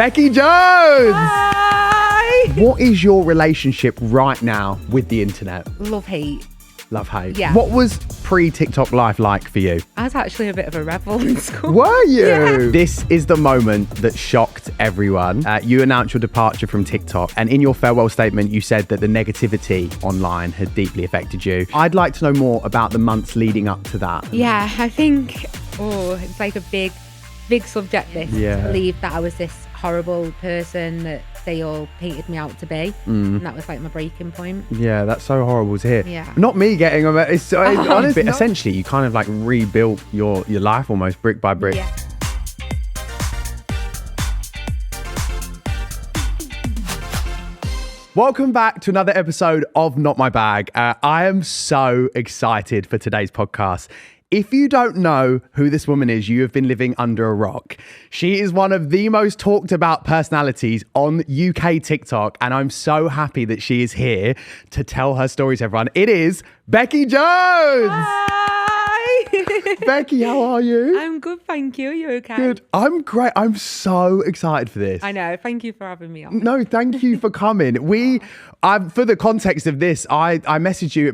Becki Jones! Hi! What is your relationship right now with the internet? Love, hate. Love, hate. Yeah. What was pre-TikTok life like for you? I was actually a bit of a rebel in school. Were you? Yeah. This is the moment that shocked everyone. You announced your departure from TikTok, and in your farewell statement, you said that the negativity online had deeply affected you. I'd like to know more about the months leading up to that. Yeah, I think, it's like a big subject, this. Yeah. To believe that I was this horrible person that they all painted me out to be. And that was like my breaking point. Yeah, that's so horrible to hear. Yeah. Not me getting on it. It's honestly, no. essentially, you kind of like rebuilt your life almost brick by brick. Yeah. Welcome back to another episode of Not My Bag. I am so excited for today's podcast. If you don't know who this woman is, you have been living under a rock. She is one of the most talked about personalities on UK TikTok, and I'm so happy that she is here to tell her story to everyone. It is Becki Jones! Hi! Becki, how are you? I'm good, thank you. Are you okay? Good. I'm great. I'm so excited for this. I know. Thank you for having me on. No, thank you for coming. For the context of this, I messaged you.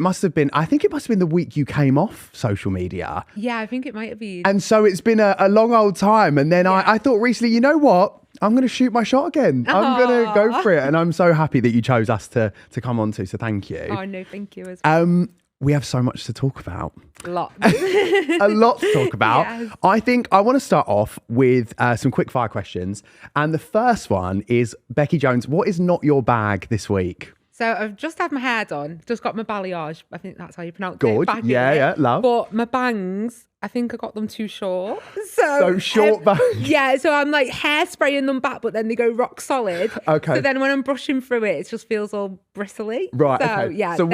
I think it must have been the week you came off social media. Yeah, I think it might have been. And so it's been a long old time. And then I thought recently, you know what? I'm going to shoot my shot again. I'm going to go for it. And I'm so happy that you chose us to come on to. So thank you. Oh, no, thank you as well. We have so much to talk about. Lots. A lot to talk about. Yes. I think I want to start off with some quick fire questions. And the first one is, Becki Jones, what is not your bag this week? So I've just had my hair done, just got my balayage. I think that's how you pronounce it. Good. Back Yeah, love. But my bangs, I think I got them too short. So short bangs. Yeah, so I'm like hairspraying them back, but then they go rock solid. Okay. So then when I'm brushing through it, it just feels all bristly. Right, So, okay. yeah. So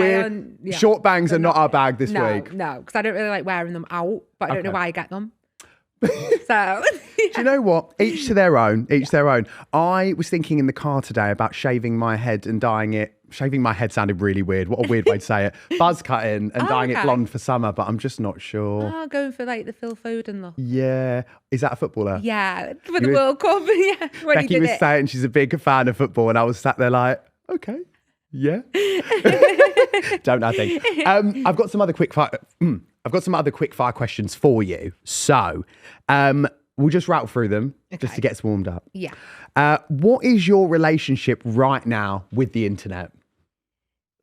short bangs are not our bag this week. No, because I don't really like wearing them out, but I don't know why I get them. So Do you know what? Each to their own. Their own. I was thinking in the car today about shaving my head and dyeing it. Shaving my head sounded really weird. What a weird way to say it. Buzz cutting and dyeing it blonde for summer, but I'm just not sure. Oh, going for like the Phil Foden look. Yeah. Is that a footballer? Yeah, for the World Cup. Yeah, when he Becki did was it. saying she's a big fan of football, and I was sat there like, okay, yeah. Don't I think? I've got some other quick fire. I've got some other quick fire questions for you. So, we'll just rattle through them just to get us warmed up. Yeah. What is your relationship right now with the internet?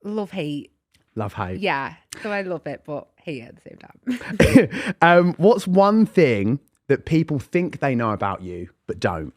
Love, hate. Love, hate. Yeah. So I love it, but hate it at the same time. What's one thing that people think they know about you but don't?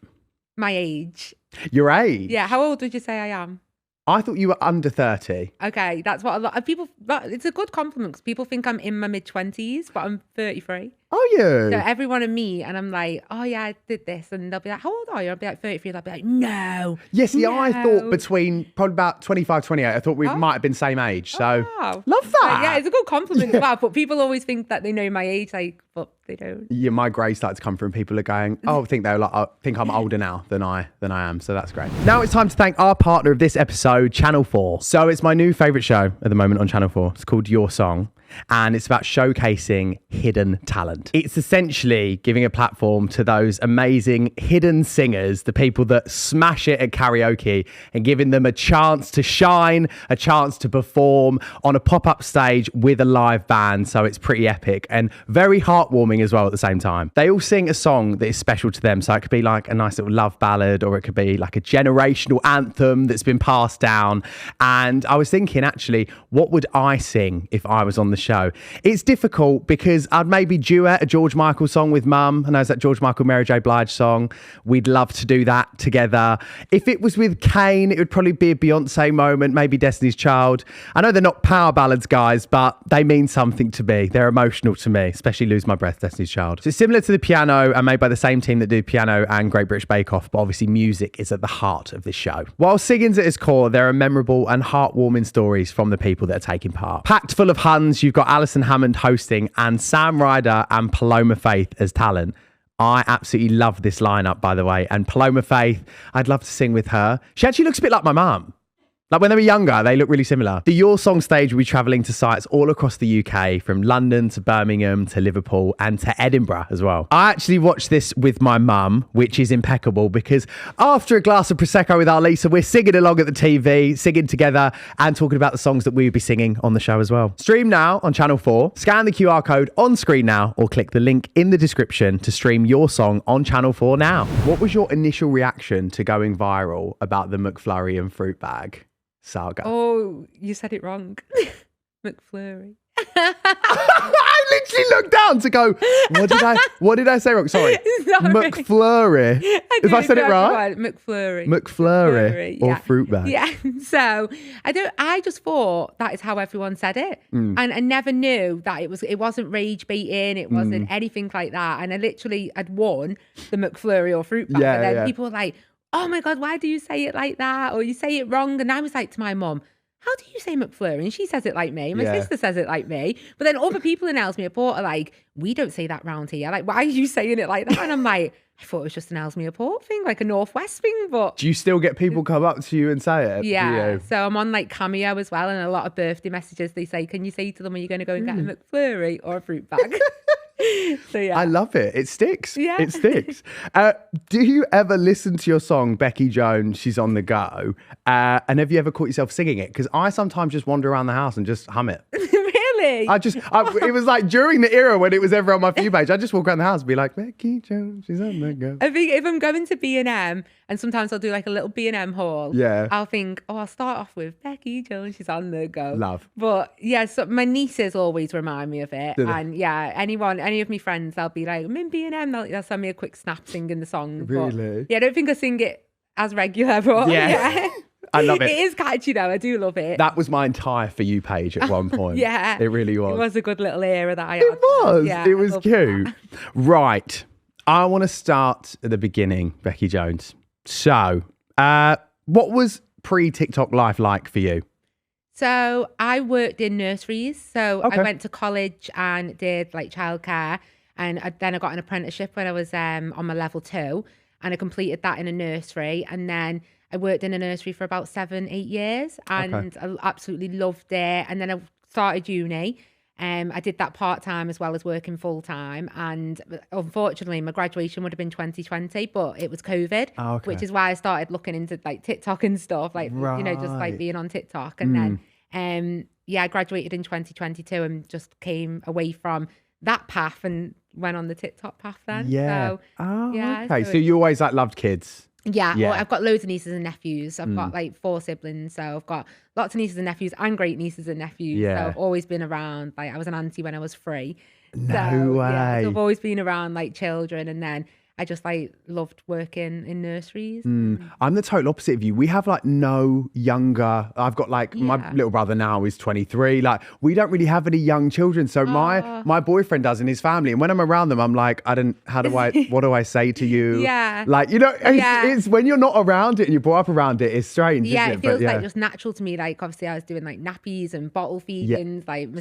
My age. Your age? Yeah. How old would you say I am? I thought you were under 30. Okay. That's what a lot of people, it's a good compliment because people think I'm in my mid-20s, but I'm 33. Are you? So everyone and me, and I'm like, oh yeah, I did this. And they'll be like, how old are you? I'll be like 33. They'll be like, no. Yeah, see, no. I thought between probably about 25, 28, I thought we might have been same age. So Wow. love that. Like, yeah, it's a good compliment as well. But people always think that they know my age, like, but they don't. Yeah, my grey started to come through and people are going, oh, I think I'm older now than I am. So that's great. Now it's time to thank our partner of this episode, Channel 4. So it's my new favourite show at the moment on Channel 4. It's called Your Song. And it's about showcasing hidden talent. It's essentially giving a platform to those amazing hidden singers, the people that smash it at karaoke, and giving them a chance to shine, a chance to perform on a pop-up stage with a live band. So it's pretty epic and very heartwarming as well at the same time. They all sing a song that is special to them. So it could be like a nice little love ballad, or it could be like a generational anthem that's been passed down. And I was thinking, actually, what would I sing if I was on the show? It's difficult because I'd maybe duet a George Michael song with Mum. I know it's that George Michael, Mary J. Blige song. We'd love to do that together. If it was with Kane, it would probably be a Beyonce moment, maybe Destiny's Child. I know they're not power ballads, guys, but they mean something to me. They're emotional to me, especially Lose My Breath, Destiny's Child. So it's similar to The Piano and made by the same team that do Piano and Great British Bake Off, but obviously music is at the heart of this show. While singing's at its core, there are memorable and heartwarming stories from the people that are taking part. Packed full of Huns, you've got Alison Hammond hosting and Sam Ryder and Paloma Faith as talent. I absolutely love this lineup, by the way. And Paloma Faith, I'd love to sing with her. She actually looks a bit like my mum. Like when they were younger, they look really similar. The Your Song stage will be travelling to sites all across the UK, from London to Birmingham to Liverpool and to Edinburgh as well. I actually watched this with my mum, which is impeccable because after a glass of Prosecco with our Lisa, we're singing along at the TV, singing together and talking about the songs that we would be singing on the show as well. Stream now on Channel 4, scan the QR code on screen now or click the link in the description to stream Your Song on Channel 4 now. What was your initial reaction to going viral about the McFlurry and fruit bag saga? Oh, you said it wrong. McFlurry. I literally looked down to go, what did I say wrong? Sorry. McFlurry. If I said it right? McFlurry or fruit bag. Yeah. So I just thought that is how everyone said it. And I never knew that it wasn't rage baiting, it wasn't anything like that. And I literally had won the McFlurry or fruit bag. And then people were like, oh my God, why do you say it like that? Or you say it wrong. And I was like to my mum, how do you say McFlurry? And she says it like me. My sister says it like me. But then other people in Ellesmere Port are like, we don't say that round here. Like, why are you saying it like that? And I'm like, I thought it was just an Ellesmere Port thing, like a Northwest thing. But do you still get people come up to you and say it? Yeah. So I'm on like Cameo as well. And a lot of birthday messages, they say, can you say to them, are you going to go and get a McFlurry or a fruit bag? So yeah, I love it. It sticks. Yeah. It sticks. Do you ever listen to your song, Becki Jones, She's on the Go? And have you ever caught yourself singing it? Because I sometimes just wander around the house and just hum it. Really? It was like during the era when it was ever on my For You page, I just walk around the house and be like, Becki Jones, she's on the go. I think if I'm going to B&M, and sometimes I'll do like a little B&M haul, I'll think, I'll start off with Becki Jones, she's on the go. Love. But yeah, so my nieces always remind me of it. And yeah, any of my friends, they'll be like, I'm in B&M, they'll send me a quick snap singing the song. Really? But, yeah, I don't think I sing it as regular, but yeah. I love it. It is catchy though. I do love it. That was my entire For You page at one point. Yeah. It really was. It was a good little era that I had. It was. Yeah, it was cute. Right. I want to start at the beginning, Becki Jones. So, what was pre-TikTok life like for you? So I worked in nurseries. So I went to college and did like childcare. And then I got an apprenticeship when I was on my level 2. And I completed that in a nursery. And then I worked in a nursery for about 7-8 years. And I absolutely loved it. And then I started uni. I did that part-time as well as working full-time. And unfortunately, my graduation would have been 2020, but it was COVID, which is why I started looking into like TikTok and stuff, like, you know, just like being on TikTok. And then, I graduated in 2022 and just came away from that path and went on the TikTok path then. Yeah. So, okay. So you always like loved kids? Yeah, well, I've got loads of nieces and nephews. I've got like 4 siblings, so I've got lots of nieces and nephews and great nieces and nephews. Yeah. So I've always been around. Like I was an auntie when I was 3. No way. Yeah, so I've always been around like children, and then I just like loved working in nurseries. I'm the total opposite of you. We have like no younger. I've got like my little brother now is 23. Like we don't really have any young children. So my boyfriend does in his family. And when I'm around them, I'm like, what do I say to you? Yeah. Like, you know, it's when you're not around it and you're brought up around it, it's strange. Yeah, isn't it feels like just natural to me. Like obviously I was doing like nappies and bottle feedings. Like my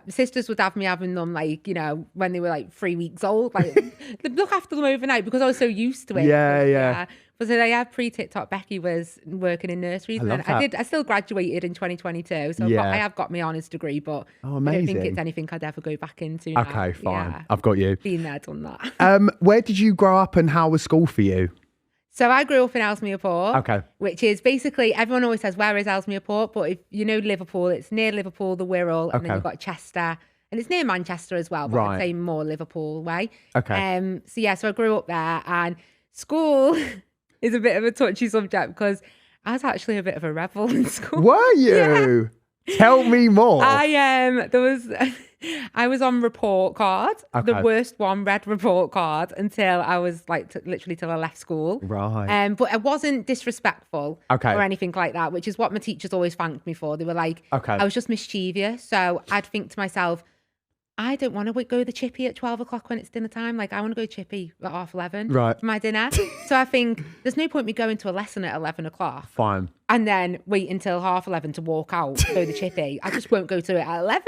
sisters would have me having them like, you know, when they were like 3 weeks old. Like they'd look after them overnight because I was so used to it. Yeah. But so I pre-TikTok, Becki was working in nurseries. I still graduated in 2022. So I have got my honours degree, but I don't think it's anything I'd ever go back into now. Okay, fine. I've got you. Been there, done that. Where did you grow up and how was school for you? So I grew up in Ellesmere Port. Okay. Which is basically, everyone always says, where is Ellesmere Port? But if you know Liverpool, it's near Liverpool, the Wirral, and then you've got Chester. And it's near Manchester as well, but I'd say more Liverpool way. Okay. So I grew up there, and school is a bit of a touchy subject because I was actually a bit of a rebel in school. Were you? Yeah. Tell me more. I was on report card, the worst one, red report card, until I was like literally till I left school. Right. But I wasn't disrespectful or anything like that, which is what my teachers always thanked me for. They were like, I was just mischievous. So I'd think to myself, I don't want to go the chippy at 12 o'clock when it's dinner time. Like, I want to go chippy at 11:30 Right. for my dinner. So I think there's no point me going to a lesson at 11 o'clock. Fine. And then wait until 11:30 to walk out, go the chippy. I just won't go to it at 11.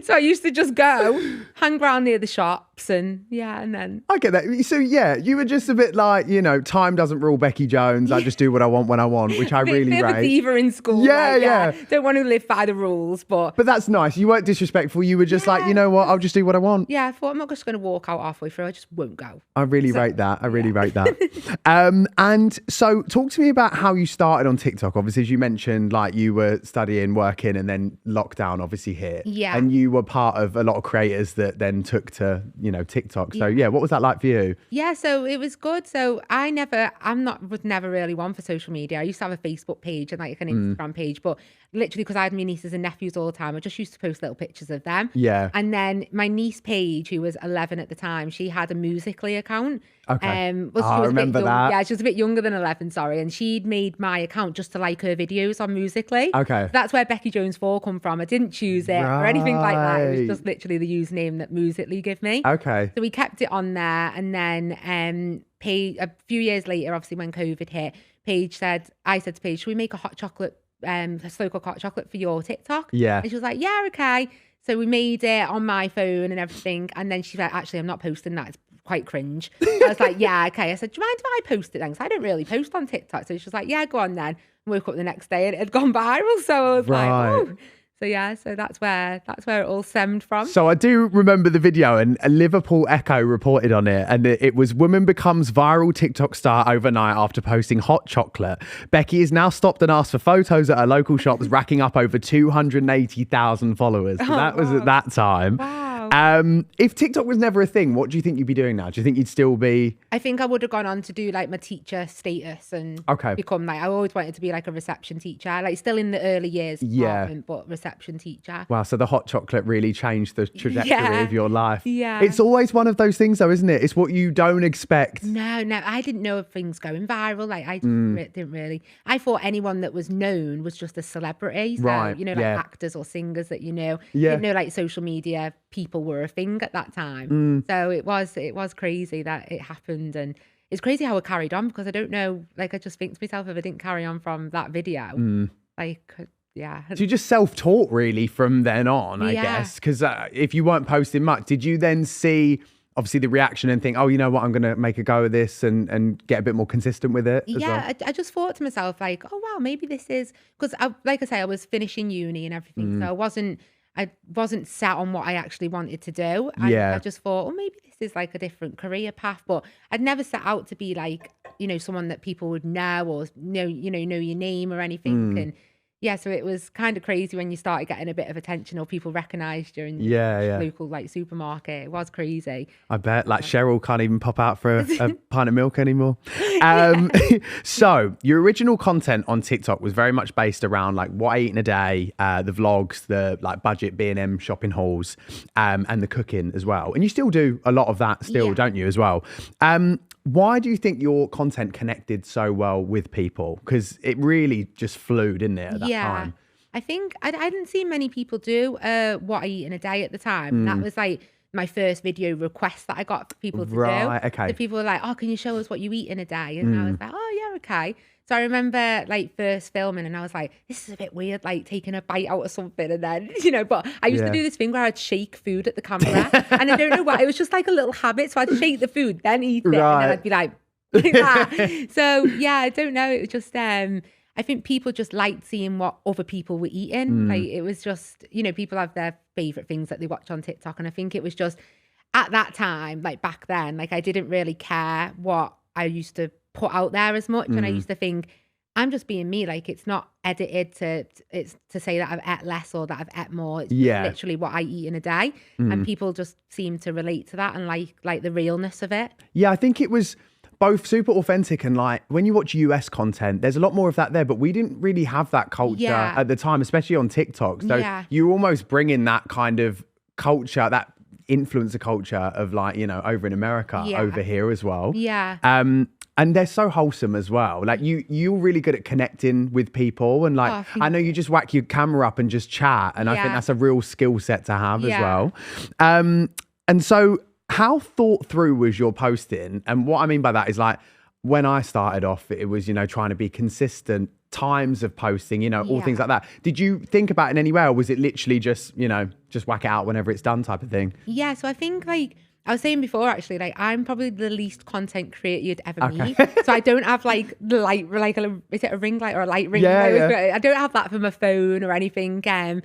So I used to just go, hang around near the shops and then. I get that. So yeah, you were just a bit like, time doesn't rule Becki Jones. I just do what I want when I want, which I really bit of a rate. diva in school. Yeah. Don't want to live by the rules, but that's nice. You weren't disrespectful. You were just like, you know what? I'll just do what I want. yeah, I thought I'm not just going to walk out halfway through. I just won't go. I really rate that. I really rate that. And so talk to me about how you started on TikTok. Obviously, as you mentioned, like you were studying, working, and then lockdown obviously hit. Yeah. And you were part of a lot of creators that then took to, TikTok. So yeah, what was that like for you? Yeah, so it was good. So was never really one for social media. I used to have a Facebook page and like an Instagram page, but literally because I had my nieces and nephews all the time, I just used to post little pictures of them. Yeah. And then my niece Paige, who was 11 at the time, she had a Musical.ly account. Okay. I remember that. Yeah, she was a bit younger than 11, sorry. And she'd made my account just to like her videos on Musical.ly. Okay. So that's where Becki Jones 4 come from. I didn't choose it or anything like that. It was just literally the username that Musical.ly gave me. Okay. So we kept it on there. And then a few years later, obviously when COVID hit, I said to Paige, should we make a hot chocolate, a slow cook hot chocolate for your TikTok? Yeah. And she was like, yeah, okay. So we made it on my phone and everything. And then she's like, actually, I'm not posting that. It's quite cringe. I was like, yeah, okay. I said, do you mind if I post it then? Because I don't really post on TikTok. So she was like, yeah, go on then. Woke up the next day and it had gone viral. So I was like, oh. So yeah, so that's where it all stemmed from. So I do remember the video, and a Liverpool Echo reported on it, and it was woman becomes viral TikTok star overnight after posting hot chocolate. Becki is now stopped and asked for photos at her local shops, racking up over 280,000 followers. So that was at that time. Wow. If TikTok was never a thing, what do you think you'd be doing now? Do you think you'd still be? I think I would have gone on to do like my teacher status and become like, I always wanted to be like a reception teacher, like still in the early years department, but reception teacher. Wow, so the hot chocolate really changed the trajectory of your life. Yeah. It's always one of those things though, isn't it? It's what you don't expect. No, I didn't know of things going viral. Like I didn't really. I thought anyone that was known was just a celebrity. So, right. like actors or singers that Yeah. Didn't know like social media people were a thing at that time. So it was crazy that it happened, and it's crazy how it carried on, because I don't know, like I just think to myself, if I didn't carry on from that video, like yeah. So you just self-taught really from then on, I guess, because if you weren't posting much, did you then see obviously the reaction and think, oh, you know what, I'm going to make a go of this and get a bit more consistent with it as well? I just thought to myself like, oh wow, maybe this is, because like I say, I was finishing uni and everything, so I wasn't set on what I actually wanted to do. And I just thought, oh, maybe this is like a different career path. But I'd never set out to be like, someone that people would know or know your name or anything. And yeah, so it was kind of crazy when you started getting a bit of attention or people recognised you in the local like supermarket. It was crazy. I bet like Cheryl can't even pop out for a pint of milk anymore. So your original content on TikTok was very much based around like what I eat in a day, the vlogs, the like budget B&M shopping hauls, and the cooking as well. And you still do a lot of that still, don't you, as well? Why do you think your content connected so well with people? Because it really just flew, didn't it, at that time? I think I didn't see many people do what I eat in a day at the time. That was like my first video request that I got for people to do. Okay. So people were like, oh, can you show us what you eat in a day? And I was like, oh, yeah, okay. So I remember like first filming and I was like, this is a bit weird, like taking a bite out of something. And then, but I used to do this thing where I'd shake food at the camera. And I don't know why, it was just like a little habit. So I'd shake the food, then eat it. And then I'd be like that. So yeah, I don't know. It was just, I think people just liked seeing what other people were eating. Like it was just, people have their favorite things that they watch on TikTok. And I think it was just at that time, like back then, like I didn't really care what I used to put out there as much. And I used to think, I'm just being me. Like it's not edited to say that I've ate less or that I've ate more. It's literally what I eat in a day. And people just seem to relate to that and like the realness of it. Yeah, I think it was both super authentic and like when you watch US content, there's a lot more of that there, but we didn't really have that culture at the time, especially on TikTok. So you're almost bringing that kind of culture, that influencer culture of like, you know, over in America, over here as well. Yeah. And they're so wholesome as well. Like you're really good at connecting with people. And like, I know you just whack your camera up and just chat. And I think that's a real skill set to have as well. And so how thought through was your posting? And what I mean by that is like, when I started off, it was, you know, trying to be consistent, times of posting, you know, all things like that. Did you think about it in any way, or was it literally just, you know, just whack it out whenever it's done type of thing? Yeah. So I think like I was saying before, actually, like I'm probably the least content creator you'd ever meet. So I don't have like the light, like is it a ring light or a light ring? Yeah. I don't have that for my phone or anything. And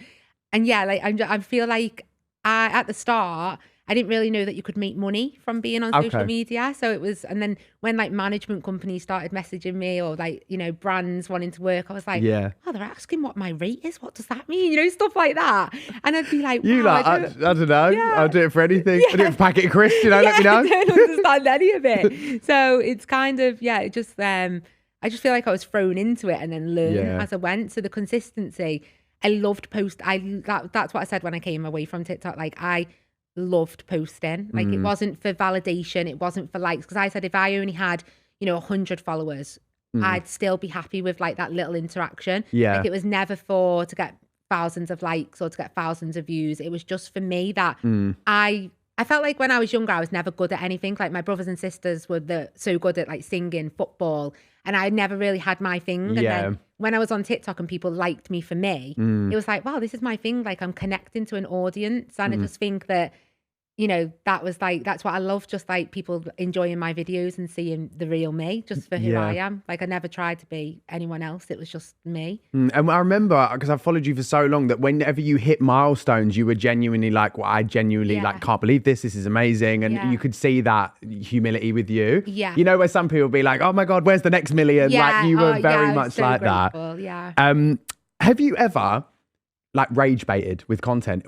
yeah, like I feel like at the start, I didn't really know that you could make money from being on social media. So it was, and then when like management companies started messaging me, or like, you know, brands wanting to work, I was like, oh, they're asking what my rate is. What does that mean? You know, stuff like that. And I'd be like, wow, I don't know. Yeah. I'll do it for anything. I'll do it for packet of crisps, you know, let me know. I don't understand any of it. So it's kind of, it just, I just feel like I was thrown into it and then learned as I went. So the consistency, I loved post. That's what I said when I came away from TikTok. Like I loved posting. Like it wasn't for validation, it wasn't for likes, because I said if I only had, you know, 100 followers, I'd still be happy with like that little interaction. Like it was never to get thousands of likes or to get thousands of views. It was just for me that I felt like when I was younger, I was never good at anything. Like my brothers and sisters were so good at like singing, football, and I never really had my thing. And then when I was on TikTok and people liked me for me, it was like, wow, this is my thing. Like I'm connecting to an audience. And I just think that, you know, that was like, that's what I love. Just like people enjoying my videos and seeing the real me just for who I am. Like I never tried to be anyone else. It was just me. And I remember, because I've followed you for so long, that whenever you hit milestones, you were genuinely like, well, I genuinely like, can't believe this. This is amazing. And you could see that humility with you. Yeah. You know, where some people be like, oh my God, where's the next million? Like you were very much so like grateful. that. Yeah. Have you ever like rage baited with content?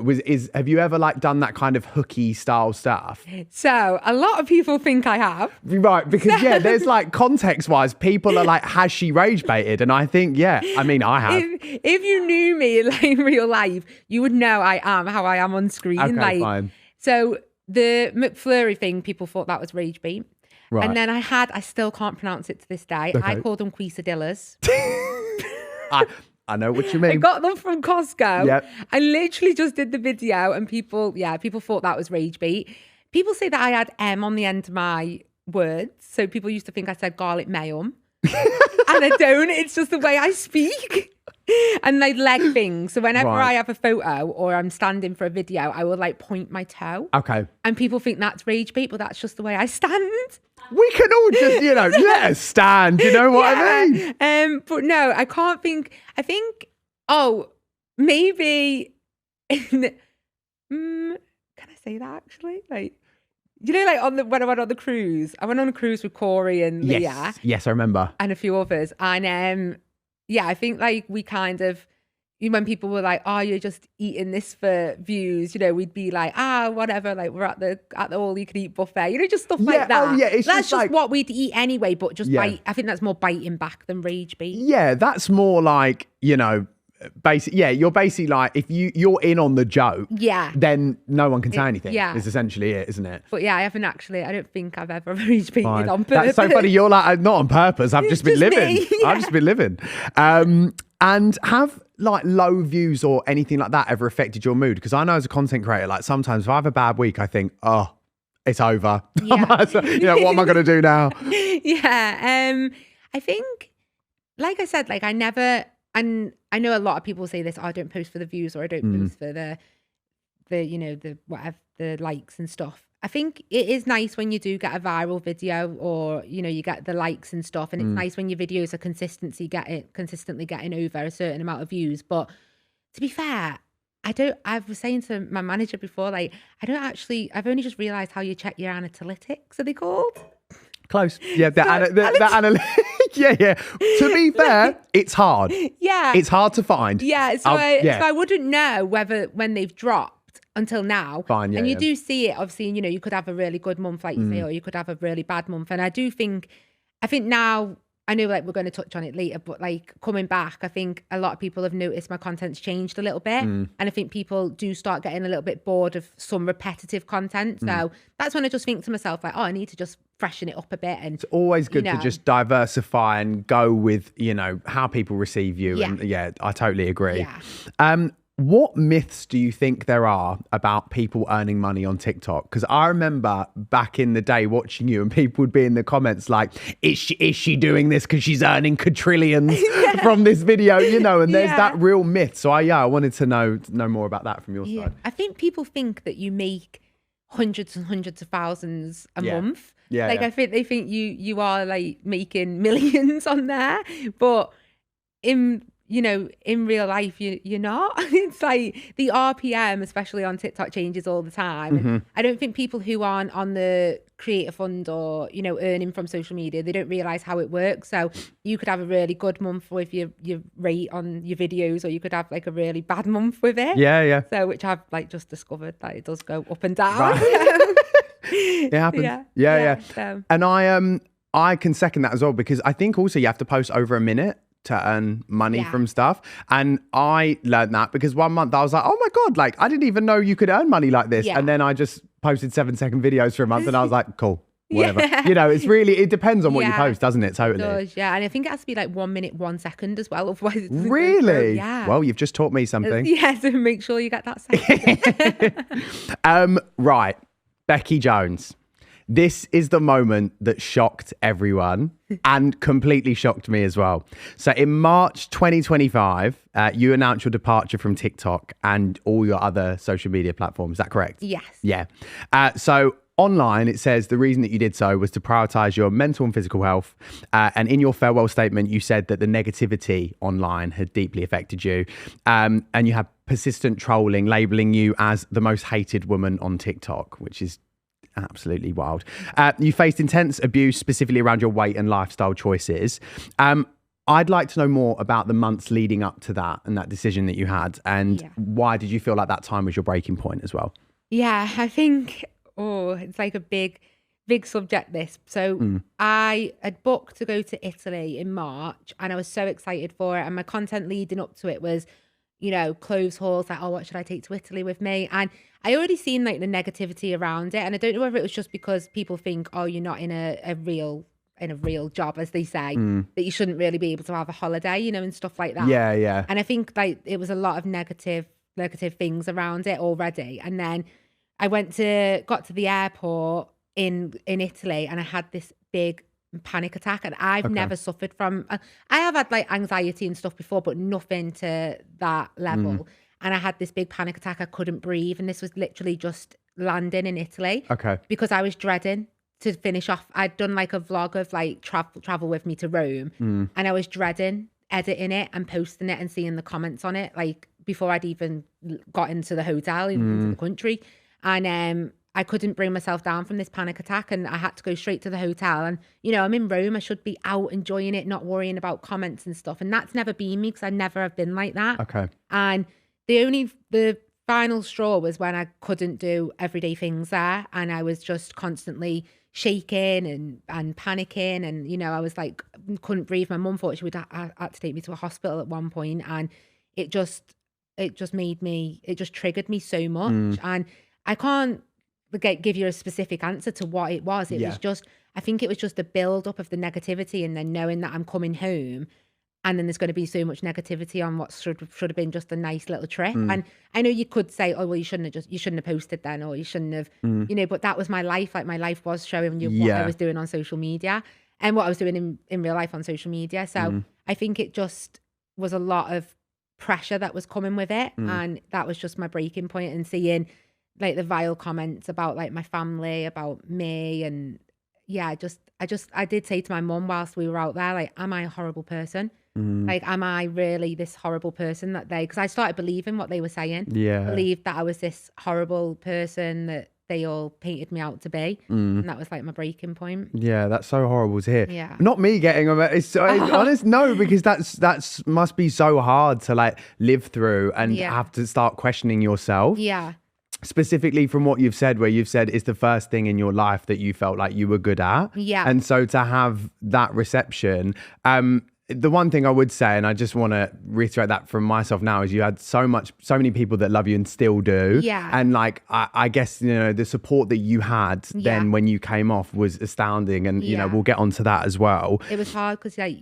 Have you ever like done that kind of hooky style stuff? So a lot of people think I have. Right, because there's like context wise, people are like, has she rage baited? And I think, I mean, I have. If you knew me in like real life, you would know I am how I am on screen. Okay, like, fine. So the McFlurry thing, people thought that was rage bait. Right. And then I still can't pronounce it to this day. I called them quesadillas. I know what you mean. I got them from Costco. Yep. I literally just did the video and people thought that was rage bait. People say that I had M on the end of my words. So people used to think I said garlic mayum. And I don't. It's just the way I speak. And they leg things. So whenever I have a photo or I'm standing for a video, I will like point my toe. Okay. And people think that's rage bait, but that's just the way I stand. We can all just, you know, let us stand. You know what I mean? But no, I can't think. I think, maybe. Can I say that actually? Like, you know, like when I went on the cruise, I went on a cruise with Corey and Leah. Yes, I remember. And a few others. And I think like we kind of, when people were like, oh, you're just eating this for views, you know, we'd be like, whatever, like we're at the all you can eat buffet, you know, just stuff like that. Oh, yeah, it's that's just like, what we'd eat anyway, but just bite. I think that's more biting back than rage bait. Yeah, that's more like, you know, you're basically like, if you're in on the joke, then no one can say anything. Yeah, is essentially it, isn't it? But I don't think I've ever rage baited on purpose. That's so funny. You're like, not on purpose. I've just been living. I've just been living. And have like low views or anything like that ever affected your mood? Because I know as a content creator, like sometimes if I have a bad week, I think, oh, it's over. Yeah. You know, what am I going to do now? Yeah. I think, like I said, like I never, and I know a lot of people say this, I don't post for the views or I don't post for the you know, the whatever, the likes and stuff. I think it is nice when you do get a viral video or, you know, you get the likes and stuff. And it's nice when your videos are consistently getting over a certain amount of views. But to be fair, I was saying to my manager before, like, I've only just realized how you check your analytics, are they called? Close. Yeah, yeah. To be fair, it's hard. Yeah. It's hard to find. Yeah. So I wouldn't know when they've dropped until now. Fine, yeah. And you do see it, obviously, you know, you could have a really good month, like you say, or you could have a really bad month. And I think now I know like we're going to touch on it later, but like coming back, I think a lot of people have noticed my content's changed a little bit. And I think people do start getting a little bit bored of some repetitive content. So that's when I just think to myself, like, oh, I need to just freshen it up a bit. And it's always good to just diversify and go with, you know, how people receive you. Yeah. And yeah, I totally agree. Yeah. What myths do you think there are about people earning money on TikTok? Because I remember back in the day watching you and people would be in the comments like, is she doing this because she's earning quadrillions from this video, you know, and there's that real myth. So I wanted to know more about that from your side. I think people think that you make hundreds and hundreds of thousands a month. I think they think you are like making millions on there, but in real life, you're not. It's like the RPM, especially on TikTok, changes all the time. I don't think people who aren't on the creator fund or, you know, earning from social media, they don't realize how it works. So you could have a really good month with your rate on your videos, or you could have like a really bad month with it. Yeah. So which I've like just discovered that it does go up and down. Right. It happens. Yeah. So. And I can second that as well, because I think also you have to post over a minute to earn money from stuff. And I learned that because one month I was like, oh my God, like I didn't even know you could earn money like this. And then I just posted 7-second videos for a month and I was like, cool, whatever. You know, it depends on what you post, doesn't it? Totally. It does, yeah. And I think it has to be like 1 minute, 1 second as well. Otherwise it doesn't really? Yeah. Well, you've just taught me something. Yeah, so make sure you get that second. Right. Becki Jones. This is the moment that shocked everyone and completely shocked me as well. So in March 2025, you announced your departure from TikTok and all your other social media platforms. Is that correct? Yes. Yeah. So online, it says the reason that you did so was to prioritize your mental and physical health. And in your farewell statement, you said that the negativity online had deeply affected you. And you had persistent trolling, labeling you as the most hated woman on TikTok, which is absolutely wild. You faced intense abuse specifically around your weight and lifestyle choices. I'd like to know more about the months leading up to that and that decision that you had, and why did you feel like that time was your breaking point as well? Yeah, I think, it's like a big subject, this. So I had booked to go to Italy in March and I was so excited for it. And my content leading up to it was, you know, clothes hauls, like, oh, what should I take to Italy with me? And I already seen like the negativity around it. And I don't know whether it was just because people think, oh, you're not in a real job, as they say, that you shouldn't really be able to have a holiday, you know, and stuff like that. Yeah. And I think like it was a lot of negative things around it already. And then I got to the airport in Italy and I had this big panic attack, and I've never suffered from, I have had like anxiety and stuff before, but nothing to that level. And I had this big panic attack. I couldn't breathe. And this was literally just landing in Italy. Okay. Because I was dreading to finish off. I'd done like a vlog of like travel with me to Rome. And I was dreading editing it and posting it and seeing the comments on it, like before I'd even got into the hotel, into the country. And I couldn't bring myself down from this panic attack, and I had to go straight to the hotel. And, you know, I'm in Rome. I should be out enjoying it, not worrying about comments and stuff. And that's never been me, because I never have been like that. Okay. And the final straw was when I couldn't do everyday things there. And I was just constantly shaking and panicking. And, you know, I was like, couldn't breathe. My mum thought she would had to take me to a hospital at one point. And it just triggered me so much. And I can't give you a specific answer to what it was. It was just, I think it was just the build up of the negativity, and then knowing that I'm coming home and then there's going to be so much negativity on what should have been just a nice little trip. And I know you could say, oh, well, you shouldn't have posted then, or you shouldn't have, you know, but that was my life. Like my life was showing you what I was doing on social media and what I was doing in real life on social media. So I think it just was a lot of pressure that was coming with it. And that was just my breaking point, and seeing like the vile comments about like my family, about me. And I did say to my mum whilst we were out there, like, am I a horrible person? Like, am I really this horrible person because I started believing what they were saying. Believed that I was this horrible person that they all painted me out to be. And that was like my breaking point. Yeah, that's so horrible to hear. Yeah. Not me getting them. It's so honest. No, because that's must be so hard to like live through and have to start questioning yourself. Yeah. specifically from what you've said, where you've said it's the first thing in your life that you felt like you were good at. Yeah. And so to have that reception, the one thing I would say, and I just want to reiterate that from myself now, is you had so many people that love you and still do. Yeah. And like, I guess, the support that you had then when you came off was astounding. And, we'll get onto that as well. It was hard because like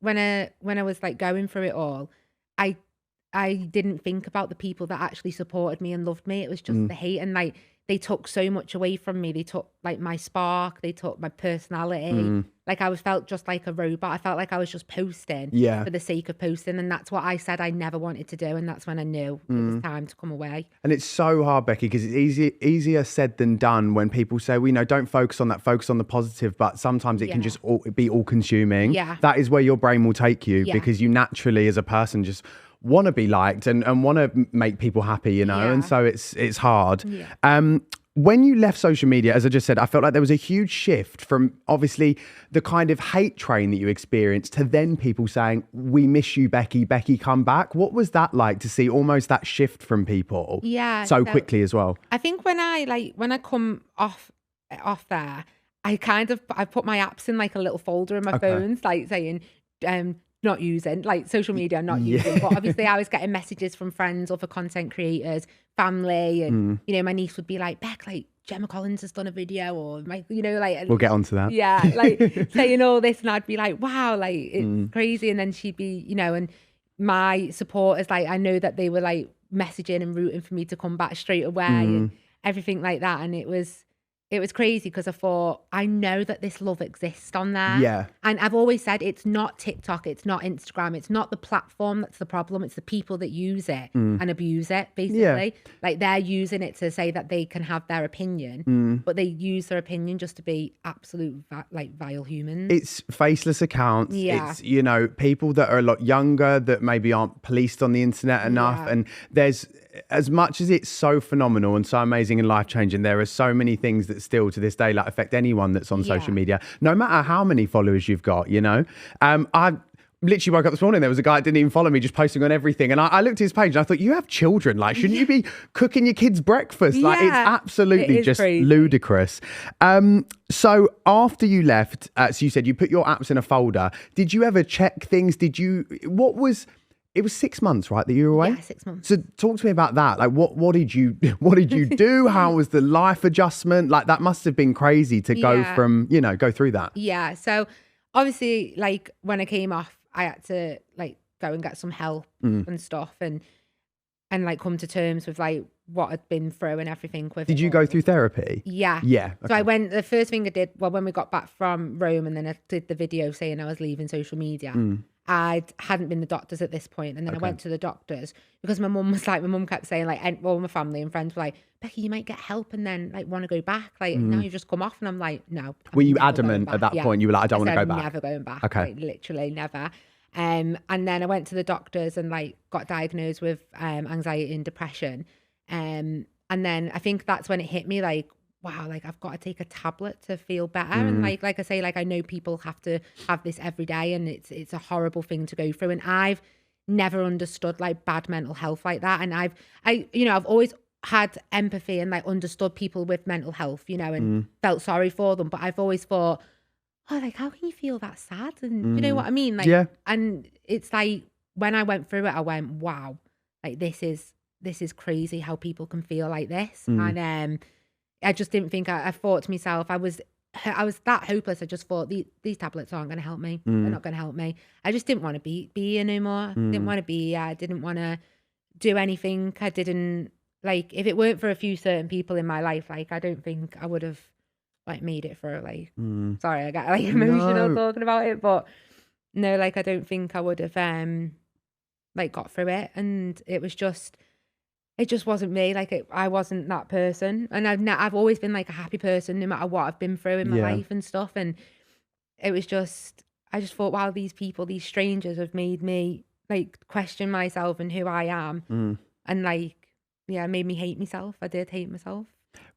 when I was like going through it all, I didn't think about the people that actually supported me and loved me. It was just the hate, and like they took so much away from me. They took like my spark, they took my personality. Like I felt just like a robot. I felt like I was just posting for the sake of posting, and that's what I said I never wanted to do. And that's when I knew it was time to come away. And it's so hard, Becki, because it's easier said than done when people say, well, don't focus on that, focus on the positive. But sometimes it can just be all consuming. Yeah. That is where your brain will take you because you naturally as a person just want to be liked and want to make people happy, and so it's hard. When you left social media, as I just said, I felt like there was a huge shift from obviously the kind of hate train that you experienced to then people saying, we miss you, Becki, come back. What was that like to see almost that shift from people so quickly as well? I think when I come off there, I put my apps in like a little folder in my phones, like saying, not using, like social media, not using. But obviously I was getting messages from friends, other content creators, family, and my niece would be like, Beck, like Gemma Collins has done a video, or like we'll get onto that. Yeah, like saying all this, and I'd be like, wow, like it's crazy. And then she'd be, and my supporters, like I know that they were like messaging and rooting for me to come back straight away and everything like that. And it was crazy because I thought, I know that this love exists on there. Yeah. And I've always said it's not TikTok, it's not Instagram, it's not the platform that's the problem, it's the people that use it and abuse it, basically. Yeah. Like they're using it to say that they can have their opinion, but they use their opinion just to be absolute vile humans. It's faceless accounts. Yeah. It's, people that are a lot younger that maybe aren't policed on the internet enough. Yeah. And there's, as much as it's so phenomenal and so amazing and life-changing, there are so many things that still to this day like affect anyone that's on social media, no matter how many followers you've got. I literally woke up this morning, there was a guy that didn't even follow me, just posting on everything, and I looked at his page and I thought, you have children, like shouldn't you be cooking your kids breakfast? Like it's absolutely just crazy. Ludicrous. So after you left, so you said you put your apps in a folder, did you ever check things? It was 6 months, right, that you were away? Yeah, 6 months. So talk to me about that. Like, what did you do? How was the life adjustment? Like, that must have been crazy to go from, go through that. Yeah. So obviously, like when I came off, I had to like go and get some help and stuff, and like come to terms with like what I'd been through and everything. Did you go through therapy? Yeah. Yeah. Okay. So I went. The first thing I did, when we got back from Rome, and then I did the video saying I was leaving social media. I hadn't been to the doctors at this point, and then I went to the doctors because my mum kept saying like, all my family and friends were like, Becki, you might get help and then like want to go back, like now you just come off, and I'm like, no. Were you adamant at that point? You were like, I don't want to go back. Never going back. Okay. Like, literally never. And then I went to the doctors and like got diagnosed with anxiety and depression. And then I think that's when it hit me like, wow, like I've got to take a tablet to feel better. And like I say, like I know people have to have this every day, and it's a horrible thing to go through. And I've never understood like bad mental health like that. And I've always had empathy and like understood people with mental health, and felt sorry for them. But I've always thought, oh, like how can you feel that sad? And you know what I mean? Like, and it's like when I went through it, I went, wow, like this is crazy how people can feel like this. And I just didn't think, I thought to myself, I was that hopeless. I just thought these tablets aren't going to help me. They're not going to help me. I just didn't want to be here no more. Didn't want to be here. I didn't want to do anything. I didn't, like, if it weren't for a few certain people in my life, like, I don't think I would have, like, made it through, like, sorry, I got, like, emotional talking about it, but no, like, I don't think I would have, like, got through it. And it just wasn't me. Like I wasn't that person, and I've always been like a happy person, no matter what I've been through in my life and stuff. And it was I just thought, wow, these people, these strangers, have made me like question myself and who I am, and like, made me hate myself. I did hate myself.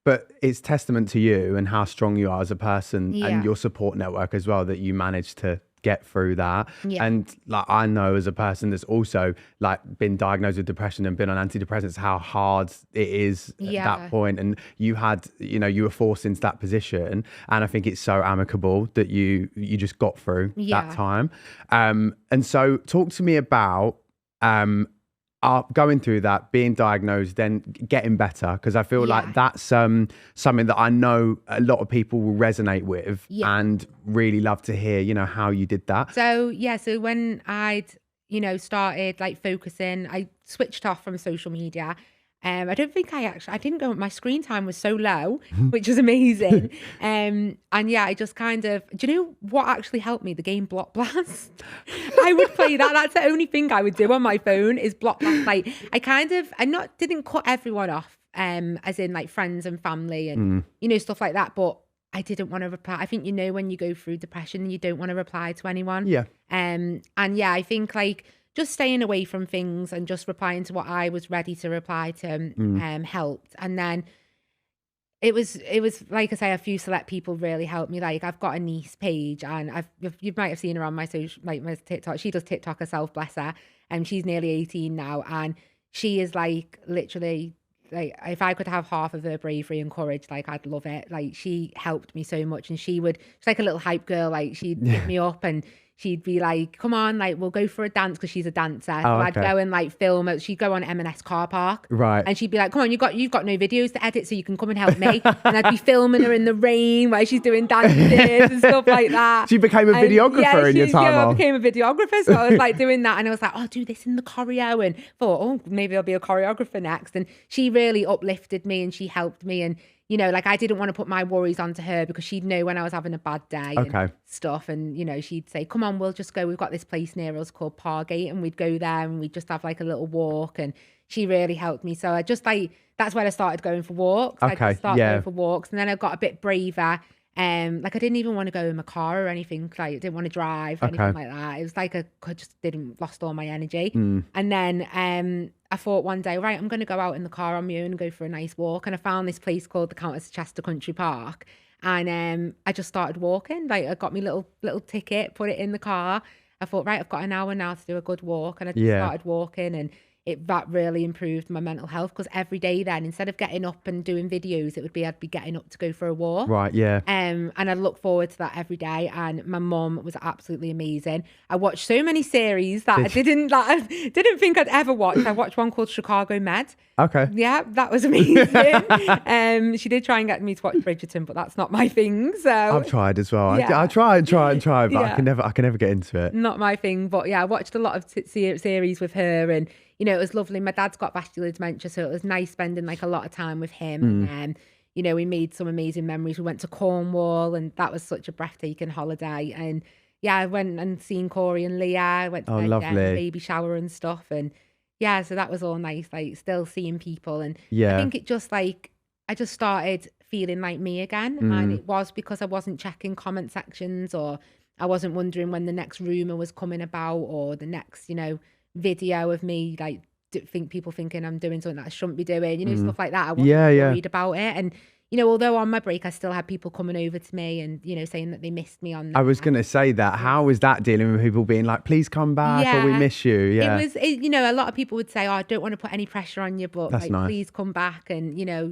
But it's testament to you and how strong you are as a person and your support network as well, that you managed to get through that. Yeah. And like, I know as a person that's also like been diagnosed with depression and been on antidepressants, how hard it is at that point. And you had, you know, you were forced into that position. And I think it's so amicable that you just got through that time. And so talk to me about going through that, being diagnosed, then getting better, because I feel like that's something that I know a lot of people will resonate with and really love to hear, you know, how you did that. So when I'd, you know, started like focusing, I switched off from social media. I don't think I didn't go, my screen time was so low, which was amazing. And yeah, I just kind of, do you know what actually helped me? The game Block Blast. I would play that. That's the only thing I would do on my phone is Block Blast. Like I didn't cut everyone off, as in like friends and family and, you know, stuff like that. But I didn't want to reply. I think, you know, when you go through depression, you don't want to reply to anyone. Yeah. And yeah, I think like, just staying away from things and just replying to what I was ready to reply to helped. And then it was like I say, a few select people really helped me. Like I've got a niece, Paige, and you might have seen her on my social, like my TikTok. She does TikTok herself, bless her. And she's nearly 18 now, and she is like literally like, if I could have half of her bravery and courage, like I'd love it. Like she helped me so much, and she's like a little hype girl. Like she'd pick me up and she'd be like, come on, like we'll go for a dance, because she's a dancer. So I'd go and like film it. She'd go on M&S car park. Right. And she'd be like, come on, you've got no videos to edit, so you can come and help me. And I'd be filming her in the rain while she's doing dances and stuff like that. She became a videographer in your time off. I became a videographer. So I was like doing that, and I was like, oh, do this in the choreo, and thought, oh, maybe I'll be a choreographer next. And she really uplifted me and she helped me. And you know, like I didn't want to put my worries onto her, because she'd know when I was having a bad day and stuff. And, you know, she'd say, come on, we'll just go. We've got this place near us called Pargate, and we'd go there and we'd just have like a little walk. And she really helped me. So I just like, that's when I started going for walks. I started going for walks. And then I got a bit braver. Like I didn't even want to go in my car or anything. Like I didn't want to drive or anything like that. It was like I just lost all my energy. And then I thought one day, right, I'm going to go out in the car on my own and go for a nice walk. And I found this place called the Countess of Chester Country Park. And I just started walking. Like I got my little ticket, put it in the car. I thought, right, I've got an hour now to do a good walk. And I just started walking, and that really improved my mental health, because every day then, instead of getting up and doing videos, it would be I'd be getting up to go for a walk. Right, yeah. And I look forward to that every day. And my mum was absolutely amazing. I watched so many series that I didn't think I'd ever watch. I watched one called Chicago Med. Okay. Yeah, that was amazing. She did try and get me to watch Bridgerton, but that's not my thing. So I've tried as well. I try, but I can never get into it. Not my thing. But yeah, I watched a lot of series with her, and you know, it was lovely. My dad's got vascular dementia, so it was nice spending like a lot of time with him. And you know, we made some amazing memories. We went to Cornwall, and that was such a breathtaking holiday. And yeah, I went and seen Corey and Leah. I went to their baby shower and stuff. And yeah, so that was all nice, like still seeing people. And I think it just like, I just started feeling like me again. And it was because I wasn't checking comment sections, or I wasn't wondering when the next rumor was coming about, or the next, you know, video of me, like people thinking I'm doing something that I shouldn't be doing, you know, stuff like that. I wasn't worried about it. And you know, although on my break I still had people coming over to me and, you know, saying that they missed me on there. I was going to say that. How was that, dealing with people being like, please come back, or we miss you? Yeah. You know, a lot of people would say, oh, I don't want to put any pressure on you, but like, please come back. And, you know,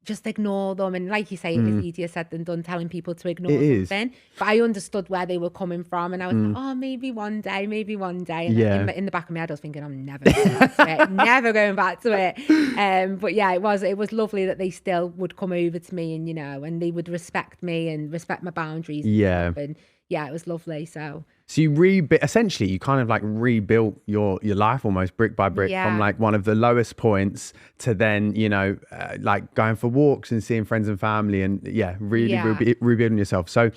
just ignore them. And like you say, it is easier said than done, telling people to ignore something. But I understood where they were coming from, and I was like, oh, maybe one day. And then in the back of my head, I was thinking, I'm never going back to it. Never going back to it. But yeah, it was lovely that they still would come over to me, and, you know, and they would respect me and respect my boundaries. Yeah. And yeah, it was lovely. So you essentially you kind of like rebuilt your life almost brick by brick, from like one of the lowest points to then, you know, like going for walks and seeing friends and family, and really rebuilding yourself. So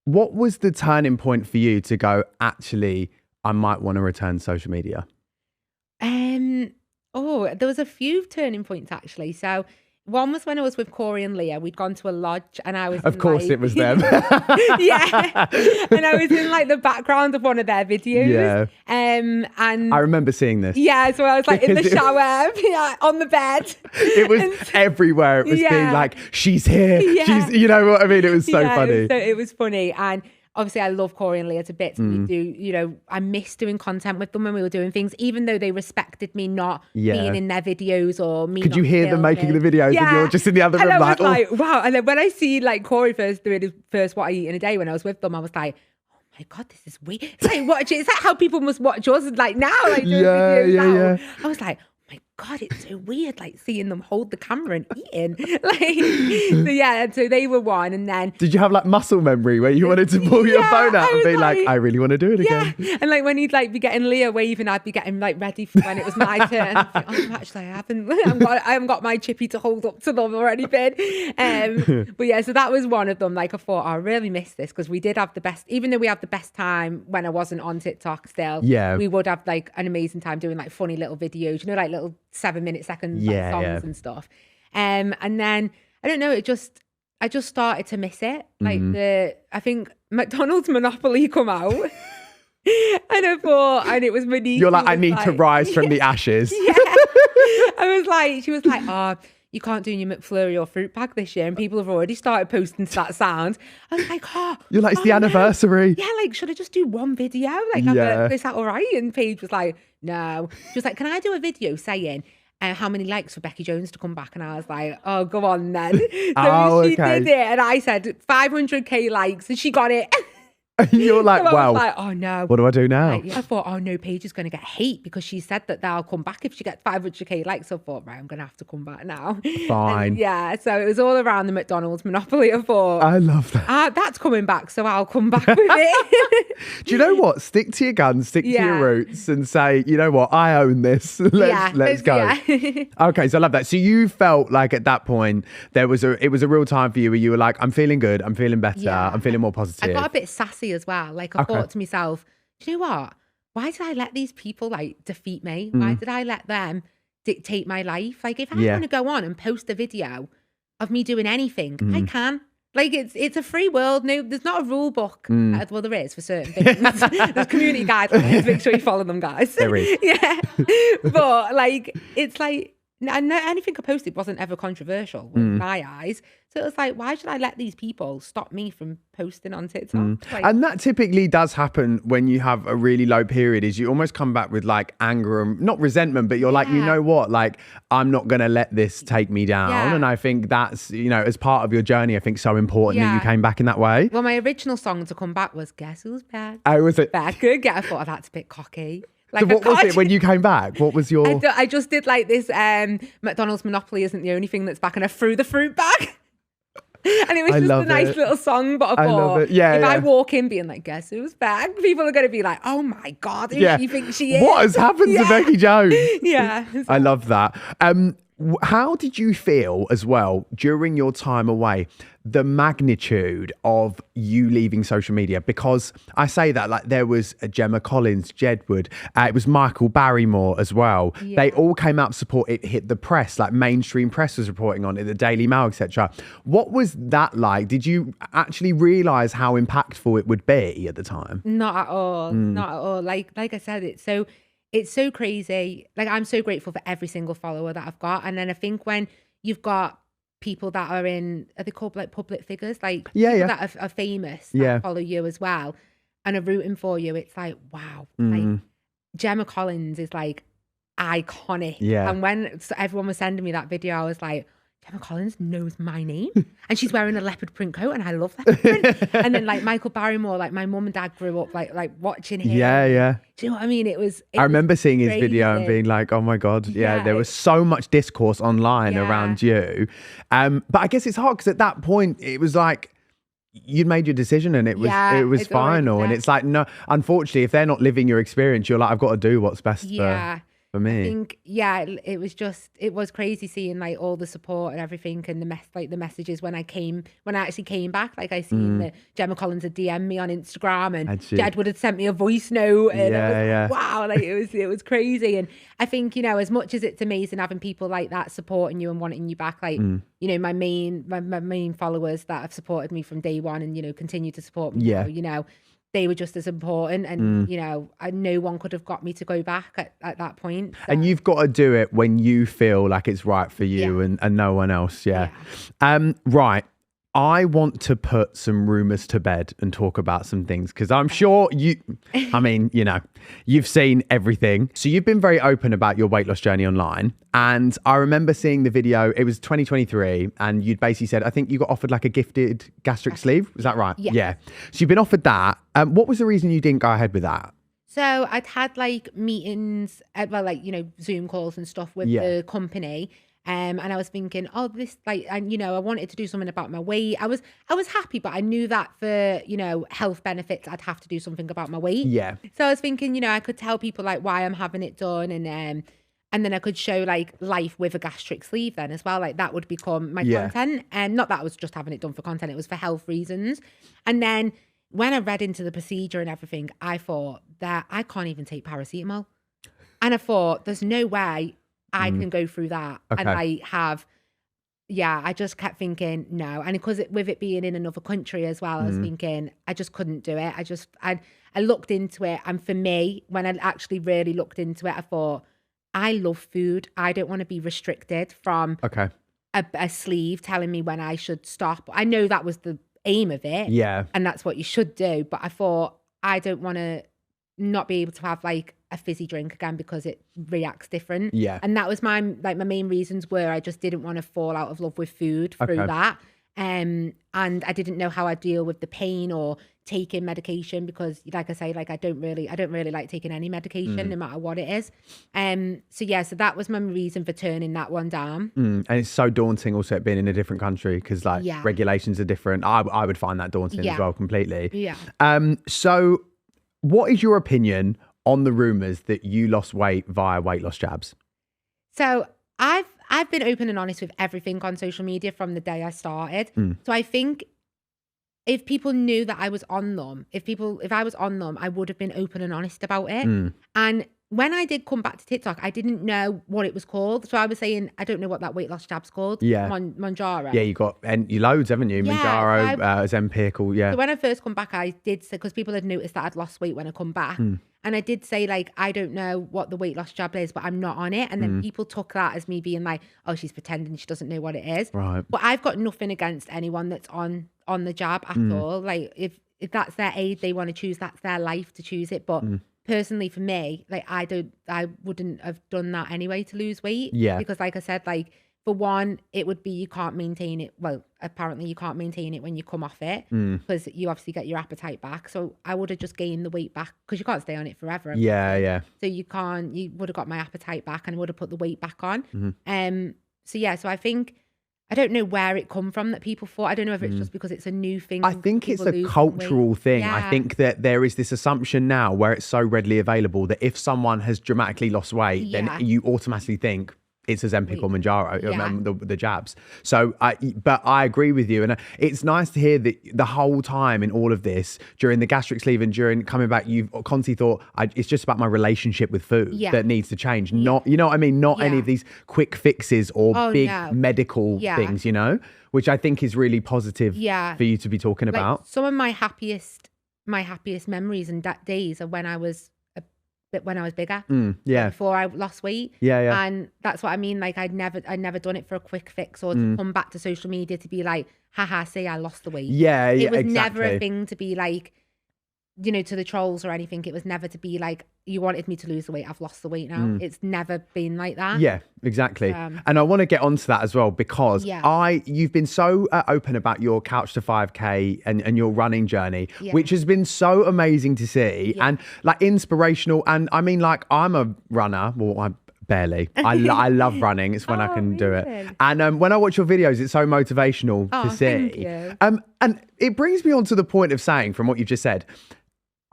what was the turning point for you to go, actually, I might want to return to social media? There was a few turning points actually. So one was when I was with Corey and Leah. We'd gone to a lodge, and I was... Of course it was them. Yeah. And I was in like the background of one of their videos. Yeah. And I remember seeing this. Yeah, so I was like in the shower, on the bed. It was everywhere. It was being like, she's here. Yeah. She's, you know what I mean? It was so funny. It was funny. And obviously I love Corey and Leah to bits. We do, you know, I miss doing content with them when we were doing things, even though they respected me not being in their videos or me. Could you hear them making the videos and you're just in the other room and I was like, wow. And then when I see like Corey first doing his first What I Eat in a Day when I was with them, I was like, my God, this is weird. It's like how people must watch us like now, like doing videos now. I was like, my God, it's so weird, like seeing them hold the camera and eating. So they were one. And then did you have like muscle memory where you wanted to pull your phone out and be like, I really want to do it again? And like when he'd like be getting Leah waving, I'd be getting like ready for when it was my turn. I'd think, actually, I haven't got my chippy to hold up to them or anything. But yeah, so that was one of them. Like I thought, I really missed this because we did have the best, even though we had the best time when I wasn't on TikTok still. Yeah, we would have like an amazing time doing like funny little videos, you know, like little 7-minute second songs and stuff. And then I don't know, I just started to miss it. Like I think McDonald's Monopoly come out. And I thought, and it was my niece. You're like, I need to rise from the ashes. Yeah. She was like, oh, you can't do your McFlurry or fruit bag this year. And people have already started posting to that sound. I was like, oh. You're like, it's the anniversary. Yeah, like, should I just do one video? Like, is that all right? And Paige was like, no. She was like, can I do a video saying how many likes for Becki Jones to come back? And I was like, oh, go on then. So she did it. And I said 500k likes and she got it. You're like, so wow. Like, oh no. What do I do now? Like, I thought, oh no, Paige is going to get hate because she said that they'll come back if she gets 500k likes. So I thought, right, I'm going to have to come back now. Fine. And so it was all around the McDonald's Monopoly. I thought, I love that. That's coming back, so I'll come back with it. Do you know what? Stick to your guns, stick to your roots and say, you know what? I own this. Let's go. Yeah. Okay, so I love that. So you felt like at that point, it was a real time for you where you were like, I'm feeling good. I'm feeling better. I'm feeling more positive. I got a bit sassy as well. Like I thought to myself, do you know what? Why did I let these people like defeat me? Why did I let them dictate my life? Like if I want to go on and post a video of me doing anything, I can. Like it's a free world. No, there's not a rule book. Well, there is for certain things. There's community guidelines. Make sure you follow them, guys. There is. Yeah. But like, it's like, anything I posted wasn't ever controversial in my eyes. So it was like, why should I let these people stop me from posting on TikTok? Like, and that typically does happen when you have a really low period, is you almost come back with like anger and not resentment, but you're like, you know what, like I'm not going to let this take me down. And I think that's, you know, as part of your journey, I think so important that you came back in that way. Well, my original song to come back was Guess Who's Back? Oh, was it? Back again. I thought, that's a bit cocky. Like, so what was it when you came back? What was your... I just did like this McDonald's Monopoly isn't the only thing that's back, and I threw the fruit bag. And it was just a nice little song, but I thought, if I walk in being like, guess who's back? People are going to be like, oh my God, who do you think she is? What has happened to Becki Jones? Yeah. I love that. How did you feel as well during your time away, the magnitude of you leaving social media? Because I say that like there was Gemma Collins, Jedward, it was Michael Barrymore as well. Yeah. They all came out to support it, hit the press, like mainstream press was reporting on it, the Daily Mail, etc. What was that like? Did you actually realise how impactful it would be at the time? Not at all. Not at all. Like I said, it's so crazy. Like I'm so grateful for every single follower that I've got. And then I think when you've got people that are they called like public figures? Like people that are famous, that follow you as well and are rooting for you. It's like, wow. Like Gemma Collins is like iconic. Yeah. And when everyone was sending me that video, I was like, Gemma Collins knows my name and she's wearing a leopard print coat and I love leopard print. And then like Michael Barrymore, like my mum and dad grew up like watching him. Yeah. Do you know what I mean? I remember seeing his video and being like, oh my God. Yeah, there was so much discourse online around you. But I guess it's hard because at that point it was like, you'd made your decision and it was final. And it's like, no, unfortunately, if they're not living your experience, you're like, I've got to do what's best for me. I think, it was crazy seeing like all the support and everything and the messages when I actually came back. Like I seen that Gemma Collins had DM'd me on Instagram and Jedward had sent me a voice note and wow, like it was crazy. And I think, you know, as much as it's amazing having people like that supporting you and wanting you back, like, you know, my main followers that have supported me from day one and, you know, continue to support me, you know, they were just as important and, you know, no one could have got me to go back at that point. So. And you've got to do it when you feel like it's right for you and no one else. Yeah. Right. I want to put some rumors to bed and talk about some things because I'm sure you've seen everything. So you've been very open about your weight loss journey online. And I remember seeing the video, it was 2023, and you'd basically said, I think you got offered like a gifted gastric sleeve. Was that right? Yeah. So you've been offered that. What was the reason you didn't go ahead with that? So I'd had like meetings, Zoom calls and stuff with the company. And I was thinking, this and I wanted to do something about my weight. I was happy, but I knew that for, health benefits, I'd have to do something about my weight. Yeah. So I was thinking, I could tell people like why I'm having it done, and then I could show like life with a gastric sleeve then as well. Like that would become my content. And not that I was just having it done for content, it was for health reasons. And then when I read into the procedure and everything, I thought that I can't even take paracetamol. And I thought, there's no way I can go through that. Okay. And I just kept thinking, no. And because with it being in another country as well, I was thinking, I just couldn't do it. I looked into it. And for me, when I actually really looked into it, I thought, I love food. I don't want to be restricted from a sleeve telling me when I should stop. I know that was the aim of it. Yeah. And that's what you should do. But I thought, I don't want to not be able to have like a fizzy drink again because it reacts different. Yeah. And that was my main reasons were I just didn't want to fall out of love with food through that. And I didn't know how I deal with the pain or taking medication because like I say, like I don't really like taking any medication no matter what it is. So that was my reason for turning that one down. And it's so daunting also being in a different country because regulations are different. I would find that daunting as well completely. Yeah. So what is your opinion on the rumors that you lost weight via weight loss jabs? So I've been open and honest with everything on social media from the day I started. So I think if people knew that I was on them, if I was on them, I would have been open and honest about it. And when I did come back to TikTok, I didn't know what it was called. So I was saying, I don't know what that weight loss jab's called. Yeah. Mounjaro. Yeah, you got you loads, haven't you? Yeah, Mounjaro, Ozempic, So when I first come back, I did say, because people had noticed that I'd lost weight when I come back. And I did say, like, I don't know what the weight loss jab is, but I'm not on it. And then people took that as me being like, oh, she's pretending she doesn't know what it is. Right. But I've got nothing against anyone that's on the jab at all. Like, if that's their age, they want to choose, that's their life to choose it. But personally for me, like I wouldn't have done that anyway to lose weight. Yeah. Because like I said, like for one, it would be you can't maintain it. Well, apparently you can't maintain it when you come off it because you obviously get your appetite back. So I would have just gained the weight back because you can't stay on it forever. Yeah, yeah. So you would have got my appetite back and would have put the weight back on. So I think, I don't know where it come from that people thought. I don't know if it's just because it's a new thing. I think it's a cultural thing. Yeah. I think that there is this assumption now where it's so readily available that if someone has dramatically lost weight, then you automatically think it's Ozempic or Mounjaro, the jabs. So, but I agree with you. And it's nice to hear that the whole time in all of this, during the gastric sleeve and during coming back, you've constantly thought, it's just about my relationship with food that needs to change. Not, you know what I mean? Not any of these quick fixes or big medical things, which I think is really positive for you to be talking about. Some of my happiest memories and days are when I was bigger. Before I lost weight. Yeah. And that's what I mean. Like I'd never done it for a quick fix or to come back to social media to be like, haha, see, I lost the weight. Yeah. It was never a thing to be like, to the trolls or anything. It was never to be like, you wanted me to lose the weight, I've lost the weight now. It's never been like that. Yeah, exactly. And I want to get onto that as well because you've been so open about your Couch to 5K and your running journey, which has been so amazing to see and like inspirational. And I mean, like I'm a runner. Well, I barely. I love running. It's when I can do it. And when I watch your videos, it's so motivational to see. Thank you. And it brings me on to the point of saying, from what you've just said,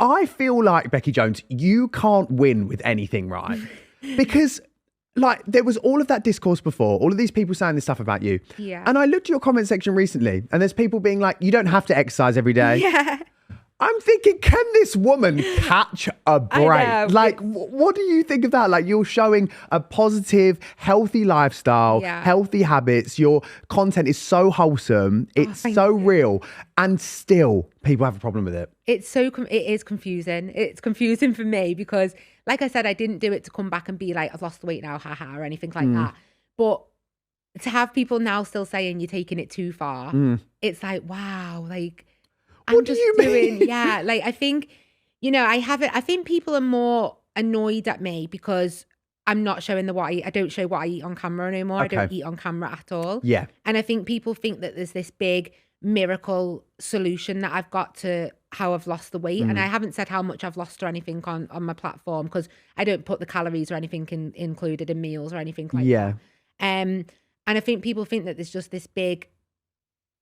I feel like, Becki Jones, you can't win with anything, right? Because like there was all of that discourse before, all of these people saying this stuff about you. Yeah. And I looked at your comment section recently and there's people being like, you don't have to exercise every day. Yeah. I'm thinking, can this woman catch a break? Like, what do you think of that? Like, you're showing a positive, healthy lifestyle, healthy habits. Your content is so wholesome. It's so real. And still, people have a problem with it. It is confusing. It's confusing for me because, like I said, I didn't do it to come back and be like, I've lost the weight now, haha, or anything like that. But to have people now still saying you're taking it too far, it's like, wow, like, What do you mean? yeah, like, I think, I think people are more annoyed at me because I'm not showing what I eat. I don't show what I eat on camera anymore. Okay. I don't eat on camera at all. Yeah. And I think people think that there's this big miracle solution that I've got to how I've lost the weight. And I haven't said how much I've lost or anything on my platform because I don't put the calories or anything included in meals or anything like that. And I think people think that there's just this big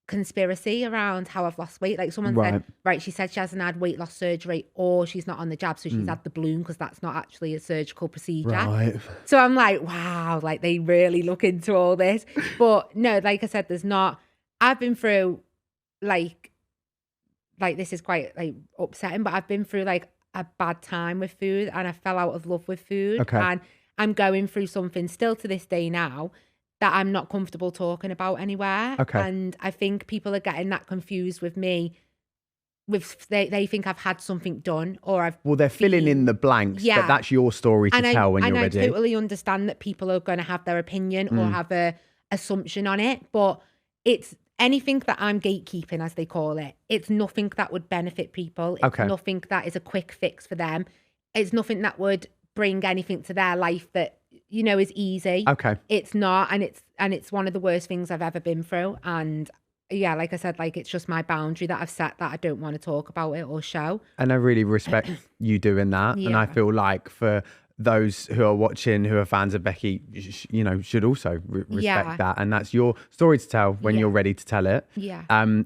conspiracy around how I've lost weight. Like someone said, right, she said she hasn't had weight loss surgery or she's not on the jab, so she's had the balloon because that's not actually a surgical procedure. Right. So I'm like, wow, like they really look into all this. But no, like I said, I've been through like this is quite like upsetting, but I've been through like a bad time with food and I fell out of love with food. Okay. And I'm going through something still to this day now that I'm not comfortable talking about anywhere. Okay. And I think people are getting that confused with me. They think I've had something done or they're filling in the blanks, but that's your story to tell when you're ready. And I totally understand that people are going to have their opinion or have a assumption on it, but it's anything that I'm gatekeeping, as they call it. It's nothing that would benefit people. It's nothing that is a quick fix for them. It's nothing that would bring anything to their life that is easy. Okay. It's not, and it's one of the worst things I've ever been through. And yeah, like I said, like it's just my boundary that I've set that I don't want to talk about it or show. And I really respect you doing that. Yeah. And I feel like for those who are watching, who are fans of Becki, should also respect that. And that's your story to tell when you're ready to tell it. Yeah.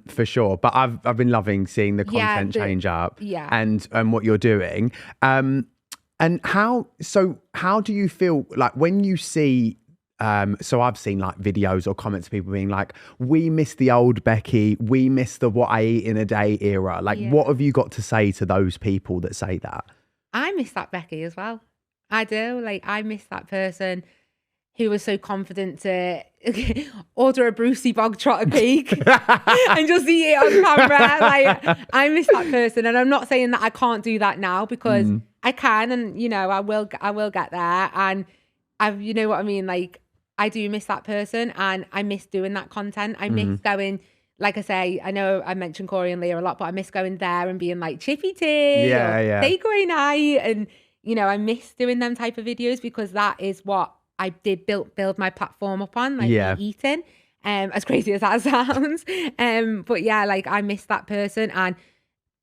For sure. But I've been loving seeing the content change up. Yeah. And what you're doing. And how do you feel like when you see, so I've seen like videos or comments of people being like, we miss the old Becki, we miss the what I eat in a day era. Like, what have you got to say to those people that say that? I miss that Becki as well. I do. Like, I miss that person who was so confident to order a Brucey bog trotter cake and just eat it on camera. Like, I miss that person. And I'm not saying that I can't do that now because I can, and I will get there. And you know what I mean? Like, I do miss that person and I miss doing that content. I miss going, like I say, I know I mentioned Corey and Leah a lot, but I miss going there and being like chippy tea or takeaway night. And, I miss doing them type of videos because that is what I did build my platform up on, like eating, as crazy as that sounds. But yeah, like I miss that person. And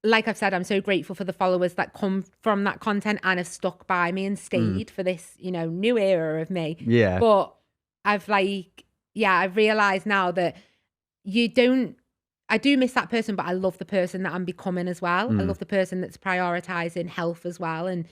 like I've said, I'm so grateful for the followers that come from that content and have stuck by me and stayed for this, new era of me. Yeah. But I've realized now that I do miss that person, but I love the person that I'm becoming as well. I love the person that's prioritizing health as well. And,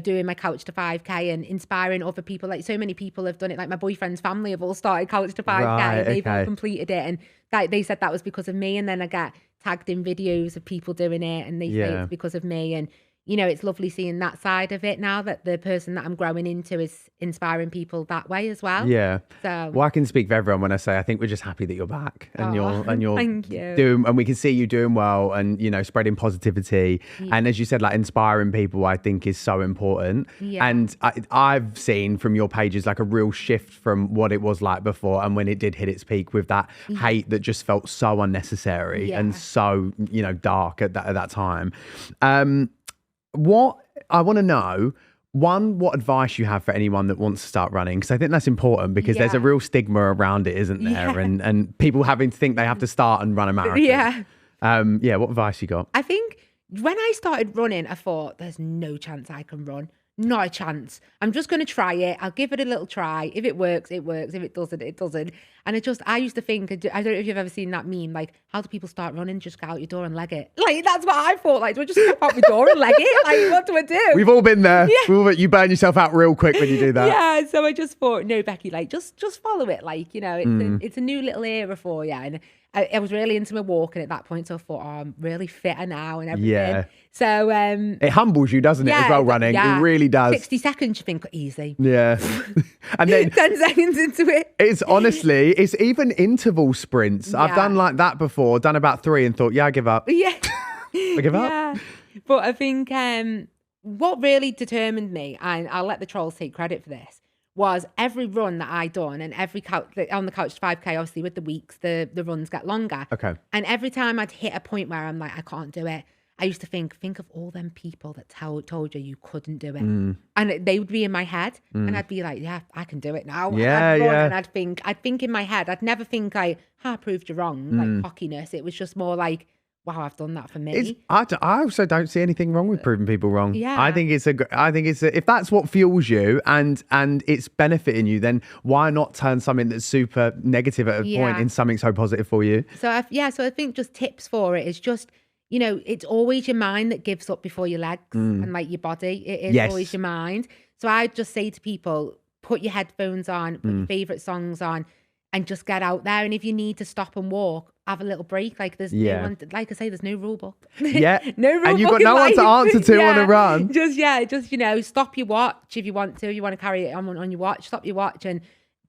doing my Couch to 5K and inspiring other people. Like so many people have done it. Like my boyfriend's family have all started Couch to 5K and they've all completed it. And they said that was because of me. And then I get tagged in videos of people doing it and they say it's because of me. And, it's lovely seeing that side of it now that the person that I'm growing into is inspiring people that way as well. Yeah. So, well, I can speak for everyone when I say I think we're just happy that you're back and you're thank you. doing, and we can see you doing well and spreading positivity. Yeah. And as you said, like inspiring people, I think is so important. Yeah. And I've seen from your pages like a real shift from what it was like before and when it did hit its peak with that hate that just felt so unnecessary and so dark at that time. What I want to know, one, what advice you have for anyone that wants to start running? Because I think that's important because there's a real stigma around it, isn't there? Yeah. And people having to think they have to start and run a marathon. Yeah. What advice you got? I think when I started running, I thought there's no chance I can run. Not a chance. I'm just going to try it. I'll give it a little try. If it works, it works. If it doesn't, it doesn't. And I used to think, I don't know if you've ever seen that meme, like, how do people start running? Just get out your door and leg it. Like, that's what I thought. Like, do I just step out my door and leg it? Like, what do I do? We've all been there. Yeah. You burn yourself out real quick when you do that. Yeah, so I just thought, no, Becki, like, just follow it. Like, it's a new little era for you. And I was really into my walking at that point, so I thought, I'm really fitter now and everything. Yeah. So it humbles you, doesn't it, as well, running? Yeah. It really does. 60 seconds, you think, easy. Yeah. And then 10 seconds into it. It's even interval sprints. Yeah. I've done like that before, done about 3 and thought, I give up. Yeah. I give up. But I think what really determined me, and I'll let the trolls take credit for this, was every run that I done and every on the couch to 5K, obviously with the weeks, the runs get longer. Okay. And every time I'd hit a point where I'm like, I can't do it, I used to think of all them people that told you couldn't do it. And they would be in my head and I'd be like, yeah, I can do it now. Yeah, and I'd run yeah. And I'd think in my head, I'd never think like, I proved you wrong, like cockiness. It was just more like, wow, I've done that for me. I also don't see anything wrong with proving people wrong. Yeah. I think it's if that's what fuels you and it's benefiting you, then why not turn something that's super negative at a point in something so positive for you? So I think just tips for it is just, you know, it's always your mind that gives up before your legs and like your body. It is always your mind. So I just say to people, put your headphones on, put your favorite songs on, and just get out there. And if you need to stop and walk, have a little break. Like there's no one, like I say, there's no rule book. Yeah. No rule book. And you've got no one to answer to on a run. Just, you know, stop your watch if you want to. You want to carry it on your watch, stop your watch and,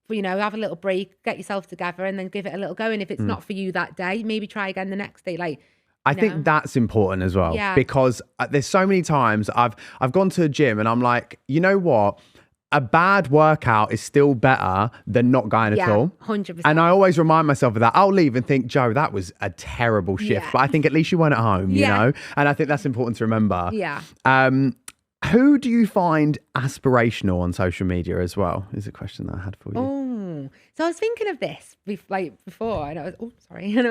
you know, have a little break, get yourself together and then give it a little go. And if it's not for you that day, maybe try again the next day. Like, I think that's important as well because there's so many times I've gone to a gym and I'm like, you know what? A bad workout is still better than not going at all. 100%. And I always remind myself of that. I'll leave and think, Joe, that was a terrible shift. But I think at least you weren't at home, you know? And I think that's important to remember. Yeah. Who do you find aspirational on social media as well? Is a question that I had for you. Oh, so I was thinking of this before and and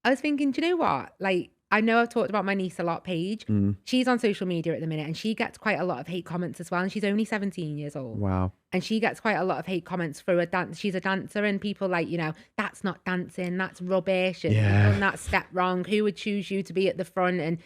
I was thinking, do you know what? Like, I know I've talked about my niece a lot, Paige. She's on social media at the minute and she gets quite a lot of hate comments as well. And she's only 17 years old. Wow. And she gets quite a lot of hate comments through a dance. She's a dancer and people like, you know, that's not dancing, that's rubbish. And you've done that step wrong. Who would choose you to be at the front? And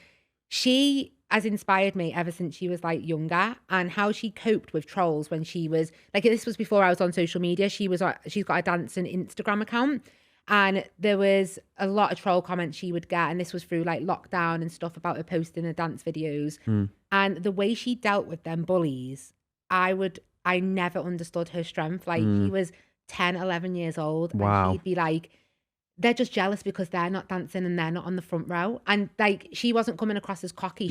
she has inspired me ever since she was like younger and how she coped with trolls when she was like, this was before I was on social media. She's got a dancing Instagram account. And there was a lot of troll comments she would get. And this was through like lockdown and stuff about her posting her dance videos. And the way she dealt with them bullies, I never understood her strength. Like she was 10, 11 years old. Wow. And she'd be like, they're just jealous because they're not dancing and they're not on the front row. And like, she wasn't coming across as cocky.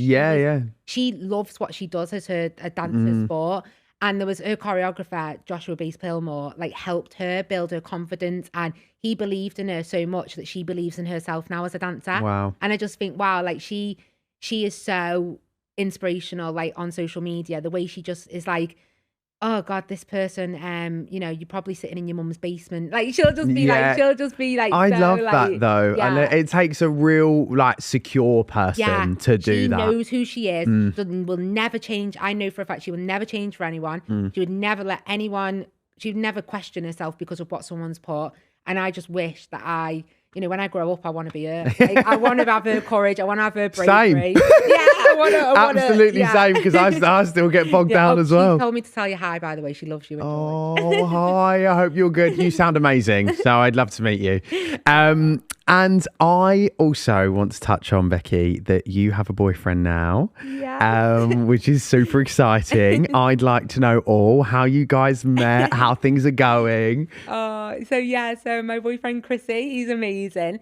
She loves what she does as a dancer sport. And there was her choreographer, Joshua Bass-Pillmore, like helped her build her confidence. And he believed in her so much that she believes in herself now as a dancer. Wow. And I just think, wow, like she is so inspirational, like on social media, the way she just is like, oh God, this person, you know, you're probably sitting in your mum's basement. Like she'll just be like, I so, love like, that though. Yeah. And it takes a real like secure person to do that. She knows who she is, will never change. I know for a fact she will never change for anyone. She would never let anyone, she would never question herself because of what someone's put. And I just wish that you know, when I grow up, I want to be her. Like, I want to have her courage. I want to have her bravery. Same. I want to. Absolutely same, because I still get bogged down as well. She told me to tell you hi, by the way. She loves you. Oh, hi. I hope you're good. You sound amazing. So I'd love to meet you. And I also want to touch on, Becki, that you have a boyfriend now, which is super exciting. I'd like to know how you guys met, how things are going. So my boyfriend, Chrissy, he's amazing.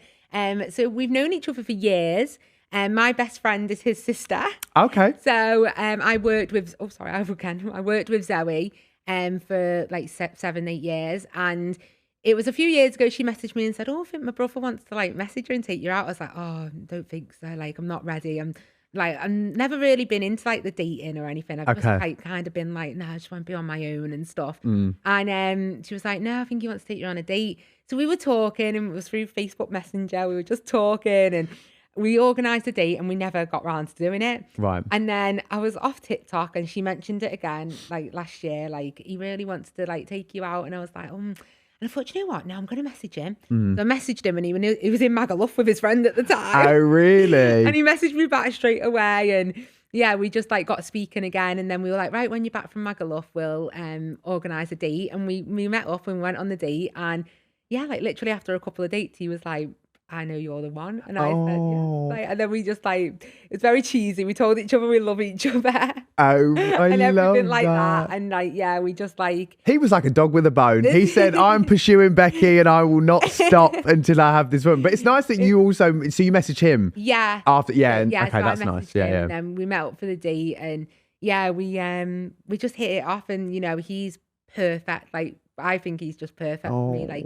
So we've known each other for years. My best friend is his sister. Okay. So I worked with Zoe for like 7-8 years. And it was a few years ago, she messaged me and said, I think my brother wants to like message you and take you out. I was like, oh, don't think so. Like, I'm not ready. I've never really been into like the dating or anything. I've just like kind of been like, no, I just want to be on my own and stuff. And she was like, no, I think he wants to take you on a date. So we were talking and it was through Facebook Messenger. We were just talking and we organised a date and we never got around to doing it. Right. And then I was off TikTok and she mentioned it again like last year, like he really wants to like take you out. And I was like, and I thought, you know what? Now I'm going to message him. So I messaged him and he was in Magaluf with his friend at the time. Oh, really? And he messaged me back straight away. And yeah, we just like got speaking again. And then we were like, right, when you're back from Magaluf, we'll organise a date. And we met up and we went on the date. And yeah, like literally after a couple of dates, he was like, I know you're the one. And I said, yeah. Like, and then we just like, it's very cheesy. We told each other we love each other. Oh, I and everything love like that. And like, yeah, we just like. He was like a dog with a bone. He said, I'm pursuing Becki and I will not stop until I have this woman. But it's nice that you also, so you message him. Yeah. After, yeah. Okay, So that's nice. Yeah. And then we met up for the date and yeah, we just hit it off, and he's perfect. Like, I think he's just perfect for me. Like,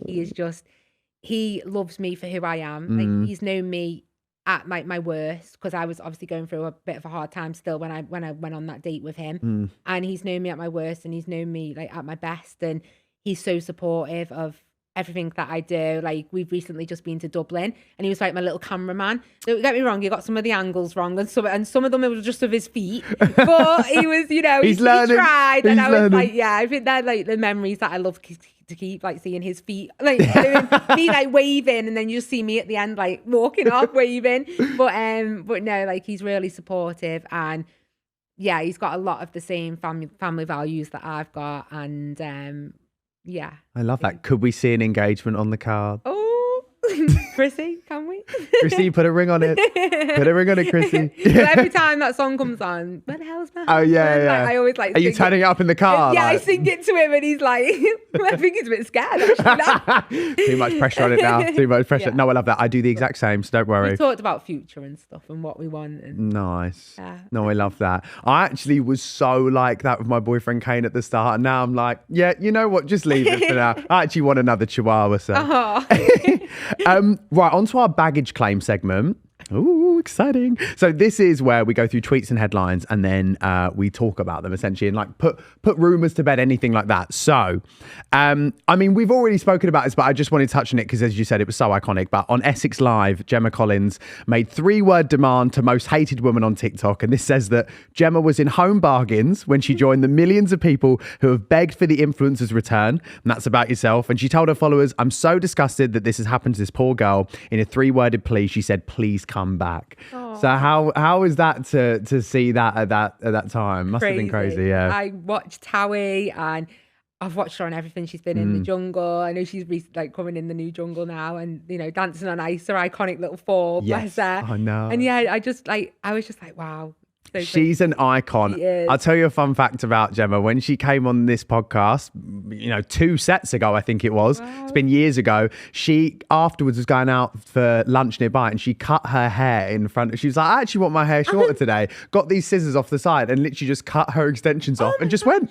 he loves me for who I am. Like, he's known me at my worst, because I was obviously going through a bit of a hard time still when I went on that date with him. And he's known me at my worst, and he's known me like at my best, and he's so supportive of everything that I do. Like, we've recently just been to Dublin, and he was like my little cameraman. Don't get me wrong, he got some of the angles wrong, and some of them it was just of his feet. But he was, he tried, and I was like, yeah, I think they're like the memories that I love to keep, like seeing his feet, like me like waving, and then you just see me at the end like walking off waving. But no, like, he's really supportive, and yeah, he's got a lot of the same family values that I've got, and yeah. I love that. Could we see an engagement on the card? Oh, Chrissy, can we? Chrissy, put a ring on it. Put a ring on it, Chrissy. So every time that song comes on, where the hell's my husband? Oh, yeah. Like, I always like. Are you turning it up in the car? Yeah, I sing it to him, and he's like, I think he's a bit scared, actually. Too much pressure on it now. Too much pressure. Yeah. No, I love that. I do the exact same, so don't worry. We talked about future and stuff and what we want. And nice. No, I love that. I actually was so like that with my boyfriend Kane at the start, and now I'm like, yeah, you know what? Just leave it for now. I actually want another chihuahua, so. Right, on to our baggage claim segment. Ooh, exciting. So this is where we go through tweets and headlines, and then we talk about them essentially, and like put rumours to bed, anything like that. So, I mean, we've already spoken about this, but I just wanted to touch on it because, as you said, it was so iconic. But on Essex Live, Gemma Collins made 3-word demand to most hated woman on TikTok. And this says that Gemma was in Home Bargains when she joined the millions of people who have begged for the influencer's return. And that's about yourself. And she told her followers, "I'm so disgusted that this has happened to this poor girl." In a 3-worded plea, she said, "Please come back." Aww. So how is that to see that at that time? Must have been crazy. Yeah, I watched Howie, and I've watched her on everything. She's been in the jungle. I know she's like coming in the new jungle now, and Dancing on Ice, her iconic little fall. Yes, bless her. I know. And yeah, I was just like, wow. So she's an icon. I'll tell you a fun fact about Gemma. When she came on this podcast, 2 sets ago, I think it was. Wow. It's been years ago. She afterwards was going out for lunch nearby, and she cut her hair in front. She was like, "I actually want my hair shorter today." Got these scissors off the side and literally just cut her extensions off and just went.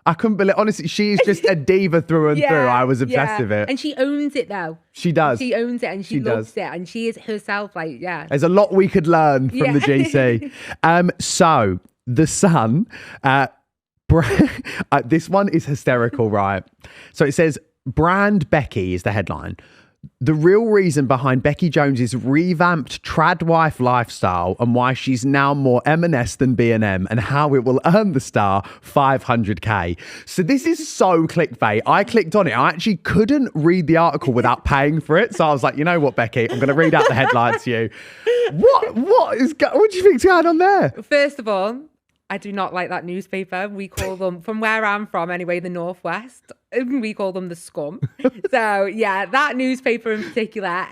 I couldn't believe. Honestly, she's just a diva through and through. I was obsessed with it, and she owns it though. She does. She owns it, and she loves it, and she is herself. Like, yeah. There's a lot we could learn from the GC. So the Sun, this one is hysterical, right? So it says, "Brand Becki" is the headline. "The real reason behind Becki Jones's revamped trad wife lifestyle, and why she's now more M&S than B&M, and how it will earn the star 500k. So this is so clickbait. I clicked on it. I actually couldn't read the article without paying for it. So I was like, you know what, Becki, I'm going to read out the headline to you. What do you think's going on there? First of all, I do not like that newspaper. We call them, from where I'm from anyway, the Northwest, we call them the scum. So yeah, that newspaper in particular.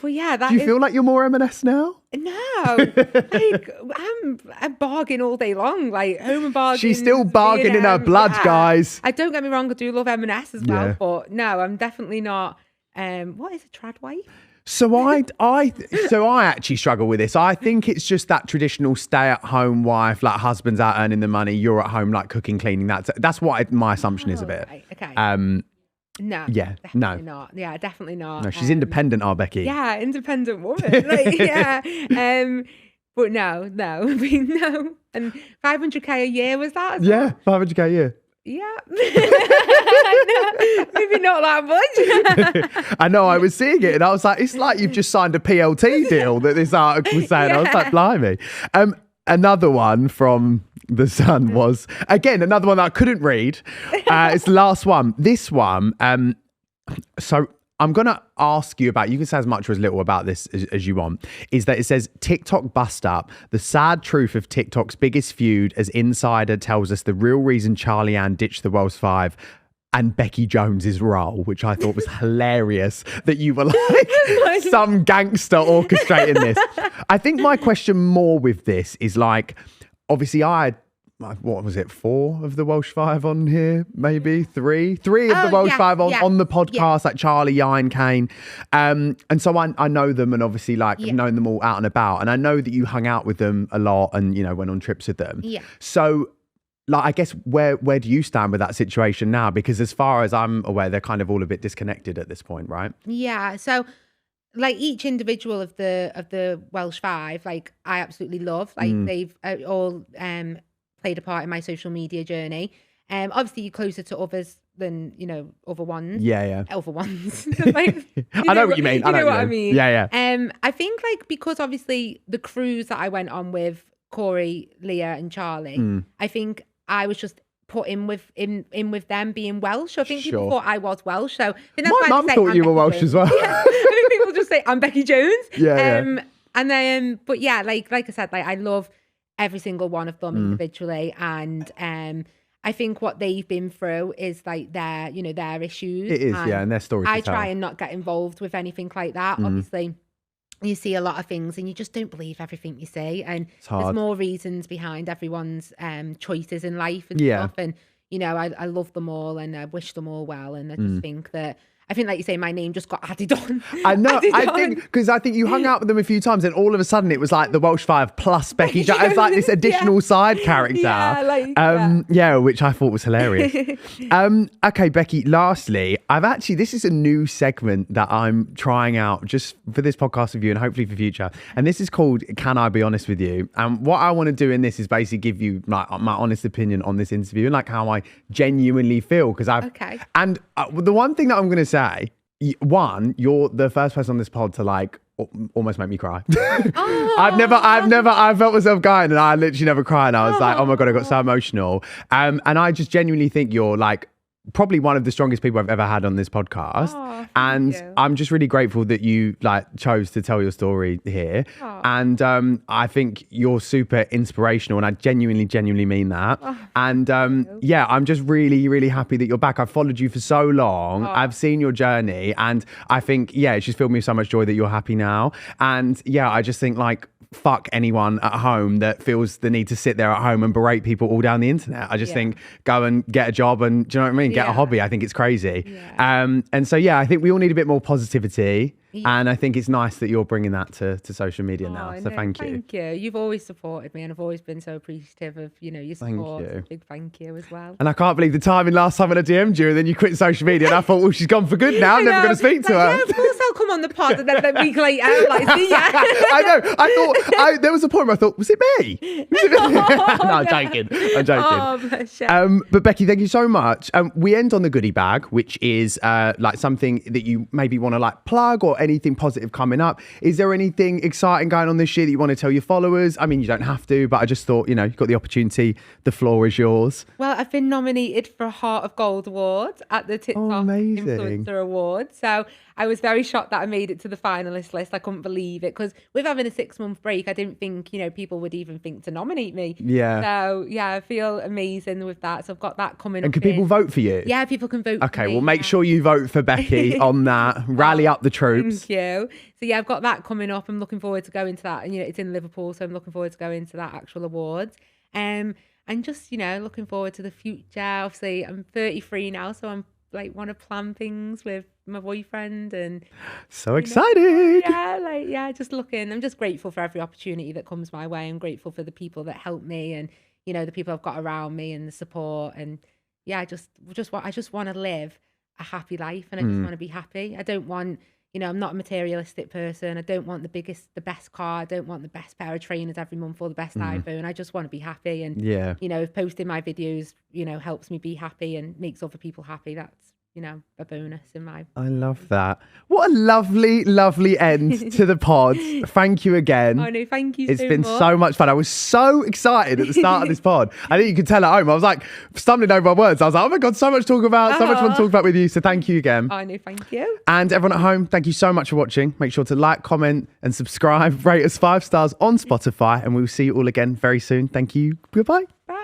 But yeah, do you feel like you're more M&S now? No, like I'm bargain all day long, like home and bargain. She's still bargaining in her blood, guys. I don't get me wrong, I do love M&S as well, but no, I'm definitely not. What is a trad wife? So I actually struggle with this. I think it's just that traditional stay-at-home wife, like husband's out earning the money, you're at home like cooking, cleaning. That's what my assumption is of it. Right, okay. No. Yeah. Definitely not. Yeah, definitely not. No, she's independent, our Becki. Yeah, independent woman. Like, yeah. But no. I mean, no. And 500k a year was that? Yeah, 500k a year. Yeah. No, maybe not that much. I know, I was seeing it and I was like, it's like you've just signed a PLT deal that this article was saying. I was like, blimey. Another one from the Sun was, again, another one that I couldn't read. It's the last one. This one, so I'm going to ask you about, you can say as much or as little about this as you want, is that it says TikTok bust up, the sad truth of TikTok's biggest feud, as Insider tells us the real reason Charlie Ann ditched the Welsh 5 and Becki Jones's role, which I thought was hilarious that you were like some gangster orchestrating this. I think my question more with this is like, obviously I what was it, 4 of the Welsh 5 on here, maybe 3 of the Welsh 5 on the podcast, like Charlie, Yine, Kane, and so I know them, and obviously like I've known them all out and about, and I know that you hung out with them a lot, and went on trips with them. So like, I guess where do you stand with that situation now? Because as far as I'm aware, they're kind of all a bit disconnected at this point, right? Yeah. So like each individual of the Welsh 5, like I absolutely love. Like they've all played a part in my social media journey. Obviously you're closer to others than other ones. Yeah. Other ones. Like, I know what you mean. You know what I mean. Yeah. I think like because obviously the cruise that I went on with Corey, Leah, and Charlie, I think I was just put in with them being Welsh. I think people thought I was Welsh. So I think that's my mum thought you were Welsh Jones. as well. Yeah. I think people just say I'm Becki Jones. Yeah. And then, but yeah, like I said, like I love every single one of them individually, and I think what they've been through is like their issues. It is, and their story. I try and not get involved with anything like that. Obviously, you see a lot of things and you just don't believe everything you see, and there's more reasons behind everyone's choices in life and stuff. And I love them all, and I wish them all well, and I just think that. I think, like you say, my name just got added on. I know. I think you hung out with them a few times, and all of a sudden it was like the Welsh 5 plus Becki. It's like this additional side character. Which I thought was hilarious. Okay, Becki. Lastly, this is a new segment that I'm trying out just for this podcast with you, and hopefully for future. And this is called "Can I Be Honest with You?" And what I want to do in this is basically give you my honest opinion on this interview and like how I genuinely feel And the one thing that I'm going to say. One, you're the first person on this pod to like almost make me cry. I felt myself crying, and I literally never cried. And I was like, oh my God, I got so emotional. And I just genuinely think you're like probably one of the strongest people I've ever had on this podcast. And I'm just really grateful that you like chose to tell your story here. And I think you're super inspirational, and I genuinely mean that. And I'm just really, really happy that you're back. I've followed you for so long. I've seen your journey, and I think, it's just filled me with so much joy that you're happy now. And I just think like, fuck anyone at home that feels the need to sit there at home and berate people all down the internet. I just think go and get a job, and do you know what I mean? Get a hobby. I think it's crazy. And so, I think we all need a bit more positivity. And I think it's nice that you're bringing that to social media now. So thank you. Thank you. You've always supported me, and I've always been so appreciative of, your support. Thank you. Big thank you as well. And I can't believe the timing last time when I DM'd you, and then you quit social media, and I thought, well, she's gone for good now. I'm never going to speak to her. Yeah, of course I'll come on the pod, and then a week later, I'm like, see ya. I know. I thought, there was a point where I thought, was it me? No, I'm joking. Oh, bless you. But Becki, thank you so much. We end on the goodie bag, which is like something that you maybe want to like plug or anything positive coming up. Is there anything exciting going on this year that you want to tell your followers? I mean, you don't have to, but I just thought, you've got the opportunity. The floor is yours. Well, I've been nominated for a Heart of Gold award at the TikTok Influencer Award. So I was very shocked that I made it to the finalist list. I couldn't believe it, because with having a 6-month break, I didn't think, people would even think to nominate me. So I feel amazing with that. So I've got that coming up. And can people vote for you? Yeah, people can vote for me. Okay, well, make sure you vote for Becki on that. Rally up the troops. Thank you. So I've got that coming up. I'm looking forward to going to that. And it's in Liverpool, so I'm looking forward to going to that actual awards. And just, looking forward to the future. Obviously, I'm 33 now, so I'm like want to plan things with my boyfriend, and so excited. Just looking. I'm just grateful for every opportunity that comes my way. I'm grateful for the people that help me, and the people I've got around me, and the support. And I just want to live a happy life, and I just want to be happy. I don't want, I'm not a materialistic person. I don't want the best car. I don't want the best pair of trainers every month or the best iPhone. I just want to be happy. And, if posting my videos, helps me be happy and makes other people happy, that's, a bonus in my... I love that. What a lovely, lovely end to the pod. Thank you again. Oh, no, thank you It's been so much fun. I was so excited at the start of this pod. I think you could tell at home. I was like stumbling over my words. I was like, oh my God, so much to talk about. So much fun to talk about with you. So thank you again. Oh, no, thank you. And everyone at home, thank you so much for watching. Make sure to like, comment and subscribe. Rate us 5 stars on Spotify. And we'll see you all again very soon. Thank you. Goodbye. Bye.